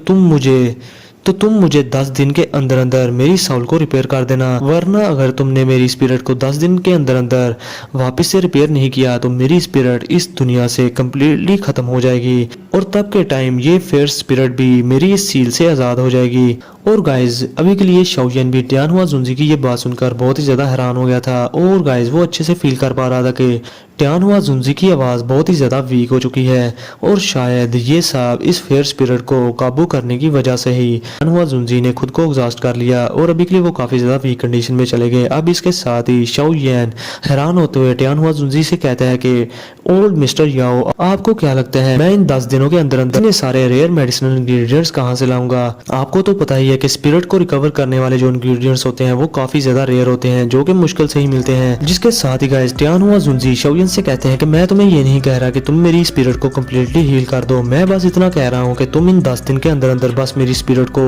तुम मुझे 10 दिन के अंदर अंदर मेरी साउल को रिपेयर कर देना, वरना अगर तुमने मेरी स्पिरिट को 10 दिन के अंदर अंदर वापस से रिपेयर नहीं किया तो मेरी स्पिरिट इस दुनिया से कम्प्लीटली खत्म हो जाएगी और तब के टाइम ये फेयर स्पिरिट भी मेरी इस सील से आजाद हो जाएगी। और गाइज अभी के लिए शाओयन भी टियानहुआ जुंजी की ये बात सुनकर बहुत ही ज्यादा हैरान हो गया था और गाइज वो अच्छे से फील कर पा रहा था कि टियानहुआ जुंजी की आवाज बहुत ही ज्यादा वीक हो चुकी है और शायद ये सब इस फेयर स्पिरिट को काबू करने की वजह से ही टियानहुआ जुंजी ने खुद को एग्जॉस्ट कर लिया और अभी के लिए वो काफी ज्यादा वीक कंडीशन में चले गए। अब इसके साथ ही शाओयन हैरान होते हुए टियानहुआ जुंजी से कहता है कि ओल्ड मिस्टर याओ, आपको क्या लगता है मैं इन 10 दिनों के अंदर अंदर इतने सारे रेयर मेडिसिनल इंग्रेडिएंट्स कहां से लाऊंगा? आपको तो पता ही है कि स्पिरिट को रिकवर करने वाले जो इंग्रेडिएंट्स होते हैं वो काफी ज्यादा रेयर होते हैं जो कि मुश्किल से ही मिलते हैं। जिसके साथ ही गाइस टियानहुआ जुंजी शाओयन शाओयन से कहते हैं कि मैं तुम्हें ये नहीं कह रहा कि तुम मेरी स्पिरिट को कम्प्लीटली हील कर दो, मैं बस इतना कह रहा हूँ कि तुम इन 10 दिन के अंदर अंदर बस मेरी स्पिरिट को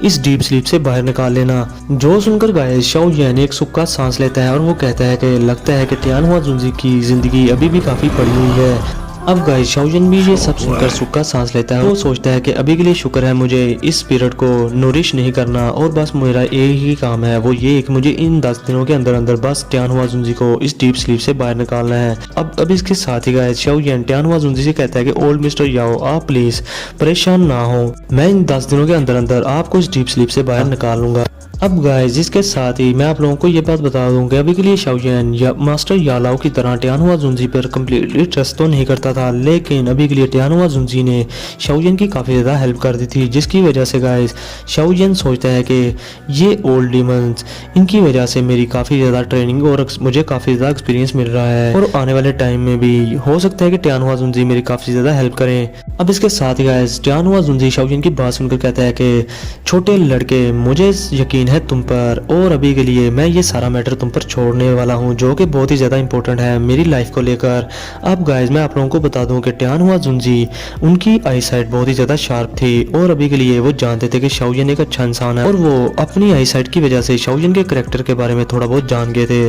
इस डीप स्लीप से बाहर निकाल लेना। जो सुनकर गाइस शाओयन एक सुख का सांस लेता है और वो कहता है कि लगता है कि तियानहुआ जुंजी की जिंदगी अभी भी काफी पड़ी हुई है। अब गाइस शाओयन भी ये सब सुनकर सुख का सांस लेता है। वो सोचता है कि अभी के लिए शुक्र है मुझे इस स्पिरिट को नूरिश नहीं करना और बस मेरा एक ही काम है, वो ये कि मुझे इन 10 दिनों के अंदर अंदर बस तियानहुआ जुंजी को इस डीप स्लीप से बाहर निकालना है। अब इसके साथ ही गाइस शाओयन तियानहुआ जुंजी से कहता है कि ओल्ड मिस्टर याओ, आप प्लीज परेशान ना हो, मैं इन 10 दिनों के अंदर अंदर आपको इस डीप स्लीप से बाहर निकाल लूंगा। अब गाइस इसके साथ ही मैं आप लोगों को ये बात बता दूं कि अभी के लिए शाओयन या मास्टर यालाओ की तरह तियानहुआ जुंजी पर कम्प्लीटली ट्रस्ट तो नहीं करता था, लेकिन अभी के लिए तियानहुआ जुंजी ने शाओयन की काफ़ी ज़्यादा हेल्प कर दी थी, जिसकी वजह से गाइस शाओयन सोचता है कि ये ओल्ड डीमंस इनकी वजह से मेरी काफ़ी ज़्यादा ट्रेनिंग और मुझे काफ़ी ज़्यादा एक्सपीरियंस मिल रहा है और आने वाले टाइम में भी हो सकता है कि तियानहुआ जुंजी मेरी काफ़ी ज़्यादा हेल्प करें। अब इसके साथ ही गाइस तियानहुआ जुंजी शाओयन की बात सुनकर कहता है कि छोटे लड़के, मुझे यकीन है तुम पर और अभी के लिए मैं ये सारा मैटर तुम पर छोड़ने वाला हूँ, जो कि बहुत ही ज़्यादा इंपॉर्टेंट है मेरी लाइफ को लेकर। अब गाइस मैं आप लोगों को बता दूं कि तियानहुआ जुंजी उनकी आई साइट बहुत ही ज़्यादा शार्प थी और अभी के लिए वो जानते थे कि शाओयन एक अच्छा इंसान है और वो अपनी आई साइट की वजह से शाओयन के करेक्टर के बारे में थोड़ा बहुत जान गए थे।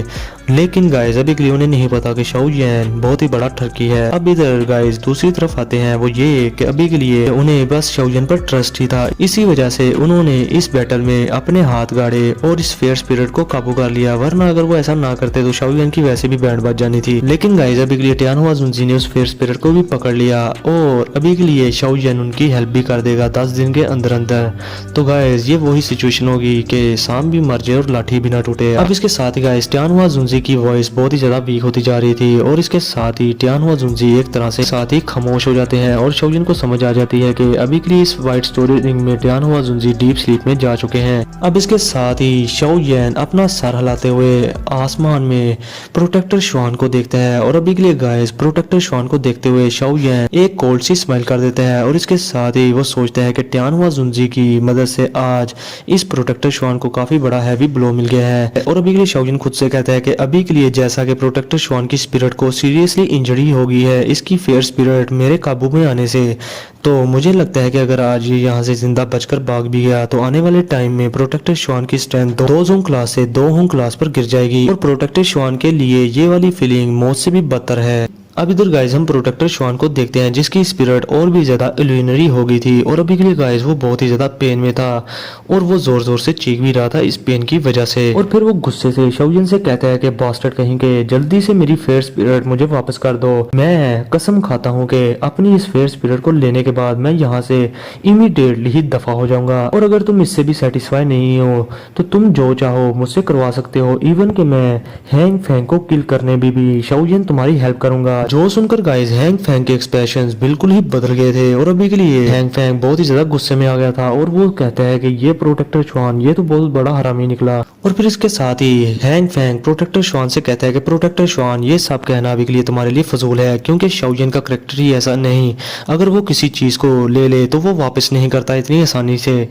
लेकिन गाइस अभी के लिए उन्हें नहीं पता कि शाओयन बहुत ही बड़ा ठरकी है। अब इधर गाइस दूसरी तरफ आते हैं, वो ये कि अभी के लिए उन्हें बस शाओयन पर ट्रस्ट ही था, इसी वजह से उन्होंने इस बैटल में अपने हाथ गाड़े और इस फेयर स्पिरिट को काबू कर लिया, वरना अगर वो ऐसा ना करते तो शाओयन की वैसे भी बैंड बज जानी थी। लेकिन गाइस अभी के लिए तियानहुआ जुंजी ने उस फेयर स्पिरिट को भी पकड़ लिया और अभी के लिए शाओयन उनकी हेल्प भी कर देगा 10 दिन के अंदर अंदर। तो गाइस ये वही सिचुएशन होगी कि सांप भी मर जाए और लाठी भी ना टूटे। अब इसके साथ ही गाइस तियानहुआ जुंजी की वॉइस बहुत ही ज्यादा वीक होती जा रही थी और इसके साथ ही तियानहुआ जुंजी एक तरह से साथ ही खामोश हो जाते हैं और शाओयन को समझ आ जाती है कि अभी के लिए इस व्हाइट स्टोरी रिंग में तियानहुआ जुंजी डीप स्लीप में जा चुके हैं। अब इसके साथ ही शाओयन अपना सर हिलाते हुए आसमान में प्रोटेक्टर श्वान को देखता है और अभी के लिए गाइस प्रोटेक्टर श्वान को देखते हुए शाओयन एक कोल्ड सी स्माइल कर देता है और इसके साथ ही वो सोचता है कि तियानहुआ जुंजी की मदद से आज इस प्रोटेक्टर श्वान को काफी बड़ा हैवी ब्लो मिल गया है। और अभी के लिए शाओयन खुद से कहता है कि अभी के लिए जैसा कि प्रोटेक्टर श्वान की स्पिरिट को सीरियसली इंजरी हो गई है इसकी फेयर स्पिरिट मेरे काबू में आने से, तो मुझे लगता है कि अगर आज ये यहाँ से जिंदा बचकर भाग भी गया तो आने वाले टाइम में प्रोटेक्टर श्वान की स्ट्रेंथ 2 जोन क्लास से 2 होम क्लास पर गिर जाएगी और प्रोटेक्टर श्वान के लिए ये वाली फीलिंग मौत से भी बदतर है। अब इधर गाइस हम प्रोटेक्टर श्वान को देखते हैं जिसकी स्पिरिट और भी ज्यादा इल्यूमिनरी हो गई थी और अभी के लिए गाइस वो बहुत ही ज्यादा पेन में था और वो जोर जोर से चीख भी रहा था इस पेन की वजह से। और फिर वो गुस्से से शाओयन से कहता है कि बास्टर्ड कहीं के, जल्दी से मेरी फेयर स्पिरिट मुझे वापस कर दो, मैं कसम खाता हूँ कि अपनी इस फेयर स्पिरिट को लेने के बाद मैं यहाँ से इमीडिएटली ही दफा हो जाऊंगा और अगर तुम इससे भी सेटिस्फाई नहीं हो तो तुम जो चाहो मुझसे करवा सकते हो, इवन कि मैं हैंग फैंग को किल करने भी शाओयन तुम्हारी हेल्प करूंगा। जो सुनकर गाइस हैंग फैंग के एक्सप्रेशंस बिल्कुल ही बदल गए थे और अभी के लिए हैंग फैंग बहुत ही ज्यादा गुस्से में आ गया था और वो कहता है कि ये प्रोटेक्टर श्वान ये तो बहुत बड़ा हरामी निकला। और फिर इसके साथ ही हैंग फैंग प्रोटेक्टर श्वान से कहता है कि प्रोटेक्टर श्वान ये सब कहना अभी के लिए तुम्हारे लिए फजूल है, क्योंकि शाओयन का करेक्टर ही ऐसा नहीं, अगर वो किसी चीज को ले ले तो वो वापस नहीं करता इतनी आसानी से।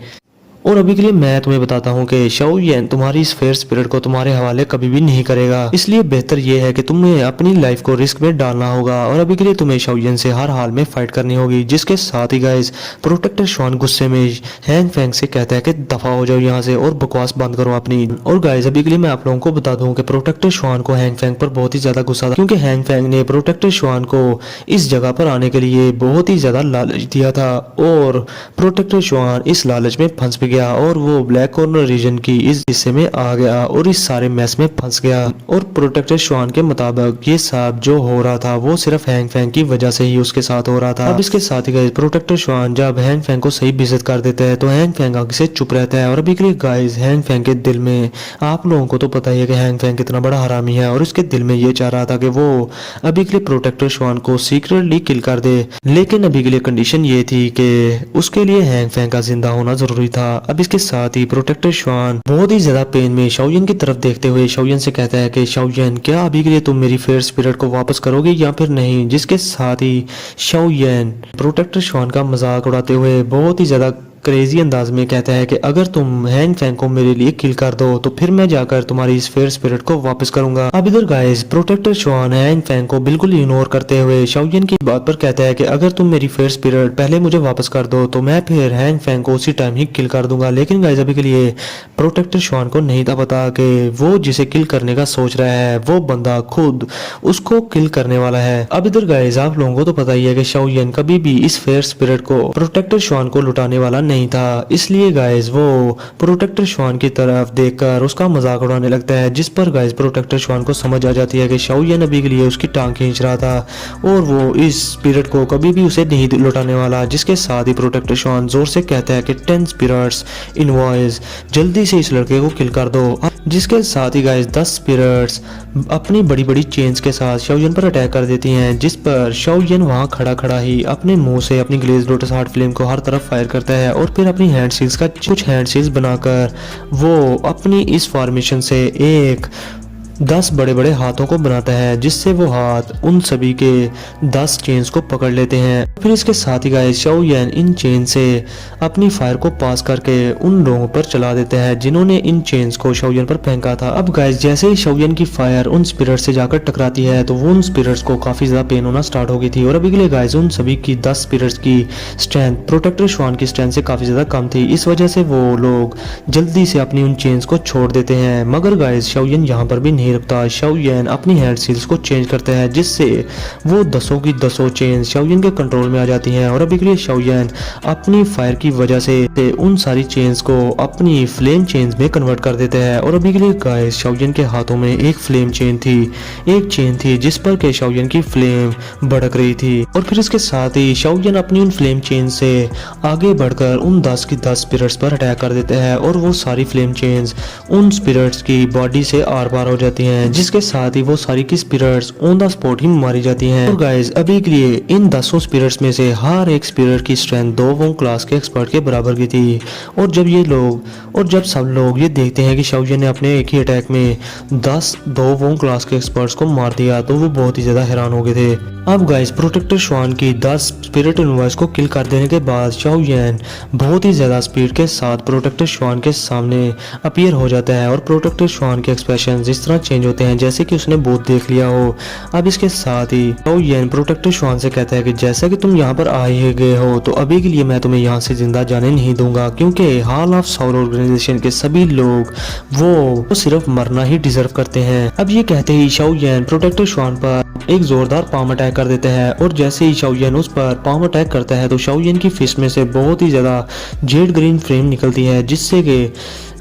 और अभी के लिए मैं तुम्हें बताता हूँ कि शाओयन तुम्हारी इस फेयर स्पिरिट को तुम्हारे हवाले कभी भी नहीं करेगा, इसलिए बेहतर ये है कि तुम्हें अपनी लाइफ को रिस्क में डालना होगा और अभी के लिए तुम्हें शाओयन से हर हाल में फाइट करनी होगी। जिसके साथ ही गाइस प्रोटेक्टर श्वान गुस्से में हैंग फैंग से कहता है कि दफा हो जाओ यहाँ से और बकवास बंद करो अपनी। और गाइस अभी के लिए मैं आप लोगों को बता दूं कि प्रोटेक्टर श्वान को हैंग फैंग पर बहुत ही ज्यादा गुस्सा था, क्योंकि हैंग फैंग ने प्रोटेक्टर श्वान को इस जगह पर आने के लिए बहुत ही ज्यादा लालच दिया था और प्रोटेक्टर श्वान इस लालच में फंस भी गया और वो ब्लैक कॉर्नर रीजन की इस हिस्से में आ गया और इस सारे मैस में फंस गया। और प्रोटेक्टर श्वान के मुताबिक ये सब जो हो रहा था वो सिर्फ हैंग फैंग की वजह से ही उसके साथ हो रहा था। अब इसके साथ ही गाइस प्रोटेक्टर श्वान जब हैंग फैंग को सही बेइज्जत कर देता है तो हैंग फैंग आगे से चुप रहता है। और अभी के लिए गाइस हैंग फैंग के दिल में, आप लोगों को तो पता ही है कि हैंग फैंग कितना बड़ा हरामी है और उसके दिल में ये चाह रहा था कि वो अभी के लिए प्रोटेक्टर श्वान को सीक्रेटली किल कर दे, लेकिन अभी के लिए कंडीशन ये थी कि उसके लिए हैंग फैंग का जिंदा होना जरूरी था। अब इसके साथ ही प्रोटेक्टर श्वान बहुत ही ज्यादा पेन में शाओयन की तरफ देखते हुए शाओयन से कहता है कि शाओयन क्या अभी के लिए तुम मेरी फेयर स्पिरिट को वापस करोगे या फिर नहीं। जिसके साथ ही शाओयन प्रोटेक्टर श्वान का मजाक उड़ाते हुए बहुत ही ज्यादा क्रेजी अंदाज में कहता है कि अगर तुम हैंग फैंग को मेरे लिए किल कर दो तो फिर मैं जाकर तुम्हारी इस फेयर स्पिरिट को वापस करूंगा। अब इधर गाइस प्रोटेक्टर श्वान हैंग फैंग को बिल्कुल इग्नोर करते हुए शाओयन की बात पर कहता है कि अगर तुम मेरी फेयर स्पिरिट पहले मुझे वापस कर दो तो मैं फिर हैंग फैंग को उसी टाइम ही किल कर दूंगा। लेकिन गाइस अभी के लिए प्रोटेक्टर श्वान को नहीं था पता कि वो जिसे किल करने का सोच रहा है वो बंदा खुद उसको किल करने वाला है। अब इधर गाइस आप लोगों को तो पता ही है कि शाओयन कभी भी इस फेयर स्पिरिट को प्रोटेक्टर श्वान को लुटाने वाला नहीं था, इसलिए गाइस वो प्रोटेक्टर श्वान की तरफ देखकर उसका मजाक उड़ाने लगता है, जिस पर गाइस प्रोटेक्टर श्वान को समझ आ जाती है कि शाओयन अभी के लिए उसकी टांग खींच रहा था और वो इस स्पिरिट को कभी भी उसे नहीं लुटाने वाला। जिसके साथ ही प्रोटेक्टर श्वान जोर से कहता है कि 10 स्पिरिट्स इनवॉइस, जल्दी से इस लड़के को किल कर दो। जिसके साथ ही गाइस 10 स्पिरिट्स अपनी बड़ी बड़ी चेन्स के साथ शाओयन पर अटैक कर देती हैं, जिस पर शाओयन वहां खड़ा खड़ा ही अपने मुंह से अपनी ग्लेज लोटस हार्ट फ्लेम को हर तरफ फायर करता है और फिर अपनी हैंड सील्स का कुछ हैंड सील्स बनाकर वो अपनी इस फॉर्मेशन से एक 10 बड़े बड़े हाथों को बनाता है, जिससे वो हाथ उन सभी के 10 चेन्स को पकड़ लेते हैं। फिर इसके साथ ही गाइस शाओयन इन चेन से अपनी फायर को पास करके उन लोगों पर चला देते हैं जिन्होंने इन चेन्स को शाओयन पर फेंका था। अब गाइस जैसे ही शाओयन की फायर उन स्पिरिट से जाकर टकराती है तो वो उन स्पिरिट्स को काफी ज्यादा पेन होना स्टार्ट हो गई थी और अभी के लिए गाइस उन सभी की 10 स्पिरिट्स की स्ट्रेंथ प्रोटेक्टर श्वान की स्ट्रेंथ से काफी ज्यादा कम थी। इस वजह से वो लोग जल्दी से अपनी उन चेन्स को छोड़ देते हैं, मगर गाइस शाओयन यहाँ पर भी नहीं रुकता। शाओयन अपनी हैंड सील्स को चेंज करता है, जिससे वो 10 की 10 चेन्स शाओयन के कंट्रोल में आ जाती हैं और अभी के लिए शाओयन अपनी फायर की वजह से उन सारी चेन्स को अपनी फ्लेम चेन्स में कन्वर्ट कर देते हैं। और अभी के लिए गाइस शाओयन के हाथों में एक फ्लेम चेन थी, एक चेन थी जिस पर के शाओयन की फ्लेम भड़क रही थी और फिर इसके साथ ही शाओयन अपनी उन फ्लेम चेन से आगे बढ़कर उन 10 की 10 स्पिरिट्स पर अटैक कर देते हैं और वो सारी फ्लेम चेन्स उन स्पिरिट्स की बॉडी से आर पार हो जाती हैं, जिसके साथ ही वो सारी की स्पिरिट्स ऑन द स्पॉट ही मारी जाती हैं। और गाइस अभी के लिए इन 10 स्पिरिट्स में से हर एक स्पिरिट की स्ट्रेंथ 2 वोंग क्लास के एक्सपर्ट के बराबर की थी और जब सब लोग ये देखते हैं कि शाओयन ने अपने एक ही अटैक में 2 वोंग क्लास के एक्सपर्ट्स को मार दिया तो वो बहुत ही ज्यादा हैरान हो गए थे। अब गाइस प्रोटेक्टर श्वान की 10 स्पिरिट इनवॉइस को किल कर देने के बाद शाओयन बहुत ही ज्यादा स्पीड के साथ प्रोटेक्टर श्वान के सामने अपीयर हो जाता है और प्रोटेक्टर श्वान के एक्सप्रेशन इस तरह चेंज होते हैं जैसे कि उसने भूत देख लिया हो। अब इसके साथ ही शाओयन प्रोटेक्टर श्वान से कहता है कि जैसा कि तुम यहाँ पर आए गए हो तो अभी के लिए मैं तुम्हें यहाँ से जिंदा जाने नहीं दूंगा, क्योंकि हॉल ऑफ साउल ऑर्गेनाइजेशन के सभी लोग वो सिर्फ मरना ही डिजर्व करते हैं। अब ये कहते ही शाओयन प्रोटेक्टर श्वान पर एक जोरदार पाम अटैक कर देता है और जैसे ही शाओयन उस पर पाम अटैक करता है तो शाओयन की फिस्ट में से बहुत ही ज्यादा जेड ग्रीन फ्लेम निकलती है,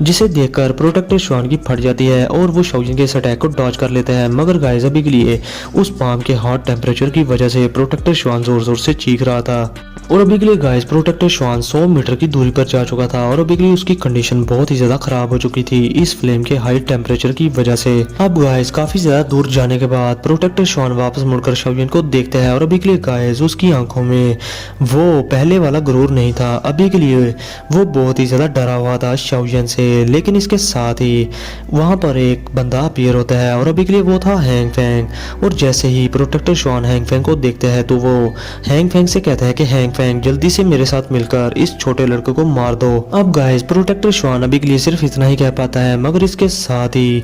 जिसे देखकर प्रोटेक्टर श्वान की फट जाती है और वो शाओयन के इस अटैक को डॉज कर लेता है। मगर गाइस अभी के लिए उस पाम के हॉट टेम्परेचर की वजह से प्रोटेक्टर श्वान जोर जोर से चीख रहा था और अभी के लिए गाइस प्रोटेक्टर श्वान 100 मीटर की दूरी पर जा चुका था और अभी के लिए उसकी कंडीशन बहुत ही ज्यादा खराब हो चुकी थी इस फ्लेम के हाई टेम्परेचर की वजह से। अब गाइस काफी ज्यादा दूर जाने के बाद प्रोटेक्टर श्वान वापस मुड़कर शाओयन को देखता है और अभी के लिए गाइस उसकी आंखों में वो पहले वाला गुरूर नहीं था। अभी के लिए वो बहुत ही ज्यादा डरा हुआ था शाओयन से, लेकिन इसके साथ ही वहां पर एक बंदा अपीयर होता है और अभी के लिए वो था हैंग फैंग। और जैसे ही प्रोटेक्टर श्वान हैंग फैंग को देखता है तो वो हैंग फैंग से कहता है कि हैंग फैंग जल्दी से मेरे साथ मिलकर इस छोटे लड़के को मार दो। अब गाइस प्रोटेक्टर श्वान अभी के लिए सिर्फ इतना ही कह पाता है, मगर इसके साथ ही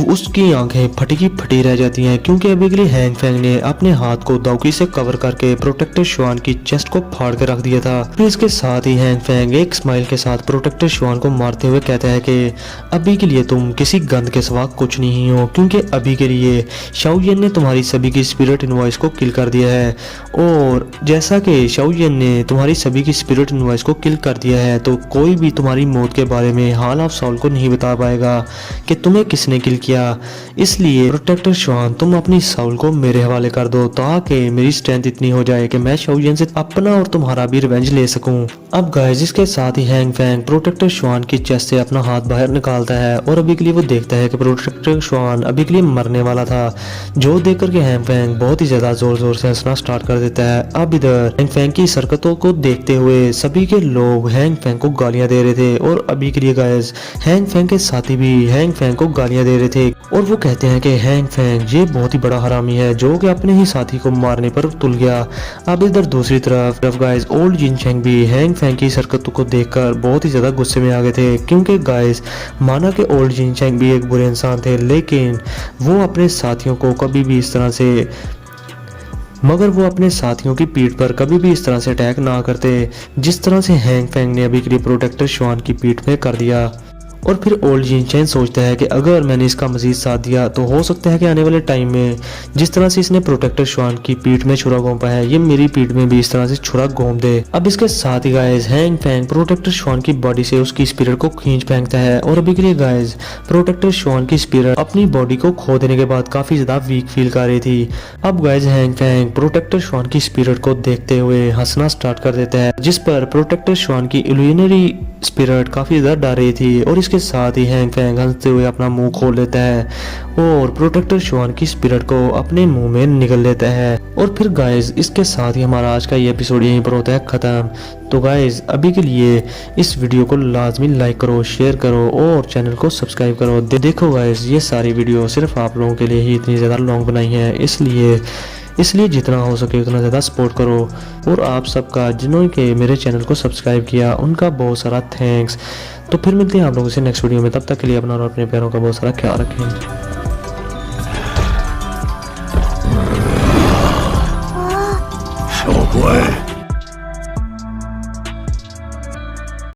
उसकी आंखें फटी की फटी रह जाती हैं, क्योंकि अभी के लिए हैंग फैंग ने अपने हाथ को दाउकी से कवर करके प्रोटेक्टर श्वान की चेस्ट को फाड़ के रख दिया था। फिर इसके साथ ही हैंग फैंग एक स्माइल के साथ प्रोटेक्टर श्वान को मारते हुए कहता है कि अभी के लिए तुम किसी गंद के सिवा कुछ नहीं हो, क्योंकि अभी के लिए शाओयन ने तुम्हारी सभी की स्पिरिट इनवॉइस को किल कर दिया है और जैसा कि शाओयन ने तुम्हारी सभी की स्पिरिट इनवॉइस को किल कर दिया है तो कोई भी तुम्हारी मौत के बारे में हॉल ऑफ साउल को नहीं बता पाएगा कि तुम्हें किसने किल किया। इसलिए प्रोटेक्टर श्वान तुम अपनी साउल को मेरे हवाले कर दो ताकि मेरी स्ट्रेंथ इतनी हो जाए कि मैं शाओयन से अपना और तुम्हारा भी रिवेंज ले सकूं। अब गाइस इसके साथ ही हैंग फैंग प्रोटेक्टर श्वान की चेस्ट से अपना हाथ बाहर निकालता है और अभी के लिए वो देखता है कि प्रोटेक्टर श्वान अभी के लिए मरने वाला था, जो देख कर के हैंग फैंग बहुत ही ज्यादा जोर जोर से हंसना स्टार्ट कर देता है। अब इधर हैंग फैंग की हरकतों को देखते हुए सभी के लोग हैंग फैंग को गालियां दे रहे थे और अभी के लिए गाइस हैंग फैंग के साथी भी हैंग फैंग को गालियां दे रहे थे और वो कहते हैं कि हैंग फैंग ये बहुत ही बड़ा हरामी है जो कि अपने ही साथी को मारने पर तुल गया। अब इधर दूसरी तरफ गाइस ओल्ड जिनचैंग भी हैंग फैंग की हरकतों को देखकर बहुत ही ज्यादा गुस्से में आ गए थे, क्योंकि गाइस माना कि ओल्ड जिनचैंग भी एक बुरे इंसान थे, लेकिन वो अपने साथियों को कभी भी इस तरह से वो अपने साथियों की पीठ पर कभी भी इस तरह से अटैक ना करते जिस तरह से हैंग फैंग ने अभी के लिए प्रोटेक्टर श्वान की पीठ पे कर दिया। और फिर ओल्ड जिनचैन सोचता है कि अगर मैंने इसका मजीद साथ दिया तो हो सकता है कि आने वाले टाइम में जिस तरह से इसने प्रोटेक्टर श्वान की पीठ में छुरा घोंपा है, ये मेरी पीठ में भी इस तरह से छुरा घोंप दे। अब इसके साथ ही गाइस हैंग फैंग प्रोटेक्टर श्वान की बॉडी से उसकी स्पिरिट को खींच फेंकता है और अभी के लिए गाइस प्रोटेक्टर श्वान की स्पिरिट अपनी बॉडी को खो देने के बाद काफी ज्यादा वीक फील कर रही थी। अब गाइस हैंग फैंग प्रोटेक्टर श्वान की स्पिरिट को देखते हुए हंसना स्टार्ट कर देता है, जिस पर प्रोटेक्टर श्वान की इल्यूमिनरी स्पिरिट काफी ज्यादा डर रही थी और इसके साथ ही हैंग फैंग हंसते हुए अपना मुंह खोल लेता है और प्रोटेक्टर श्वान की स्पिरिट को अपने मुंह में निगल लेता है। और फिर गाइस इसके साथ ही हमारा आज का ये एपिसोड यहीं पर होता है खत्म। तो गाइस अभी के लिए इस वीडियो को लाजमी लाइक करो, शेयर करो और चैनल को सब्सक्राइब करो। देखो गाइस ये सारी वीडियो सिर्फ आप लोगों के लिए ही इतनी ज़्यादा लॉन्ग बनाई है, इसलिए जितना हो सके उतना ज़्यादा सपोर्ट करो। और आप सबका जिन्होंने के मेरे चैनल को सब्सक्राइब किया उनका बहुत सारा थैंक्स। तो फिर मिलते हैं आप लोगों से नेक्स्ट वीडियो में, तब तक के लिए अपना और अपने प्यारों का बहुत सारा ख्याल रखें।小乖。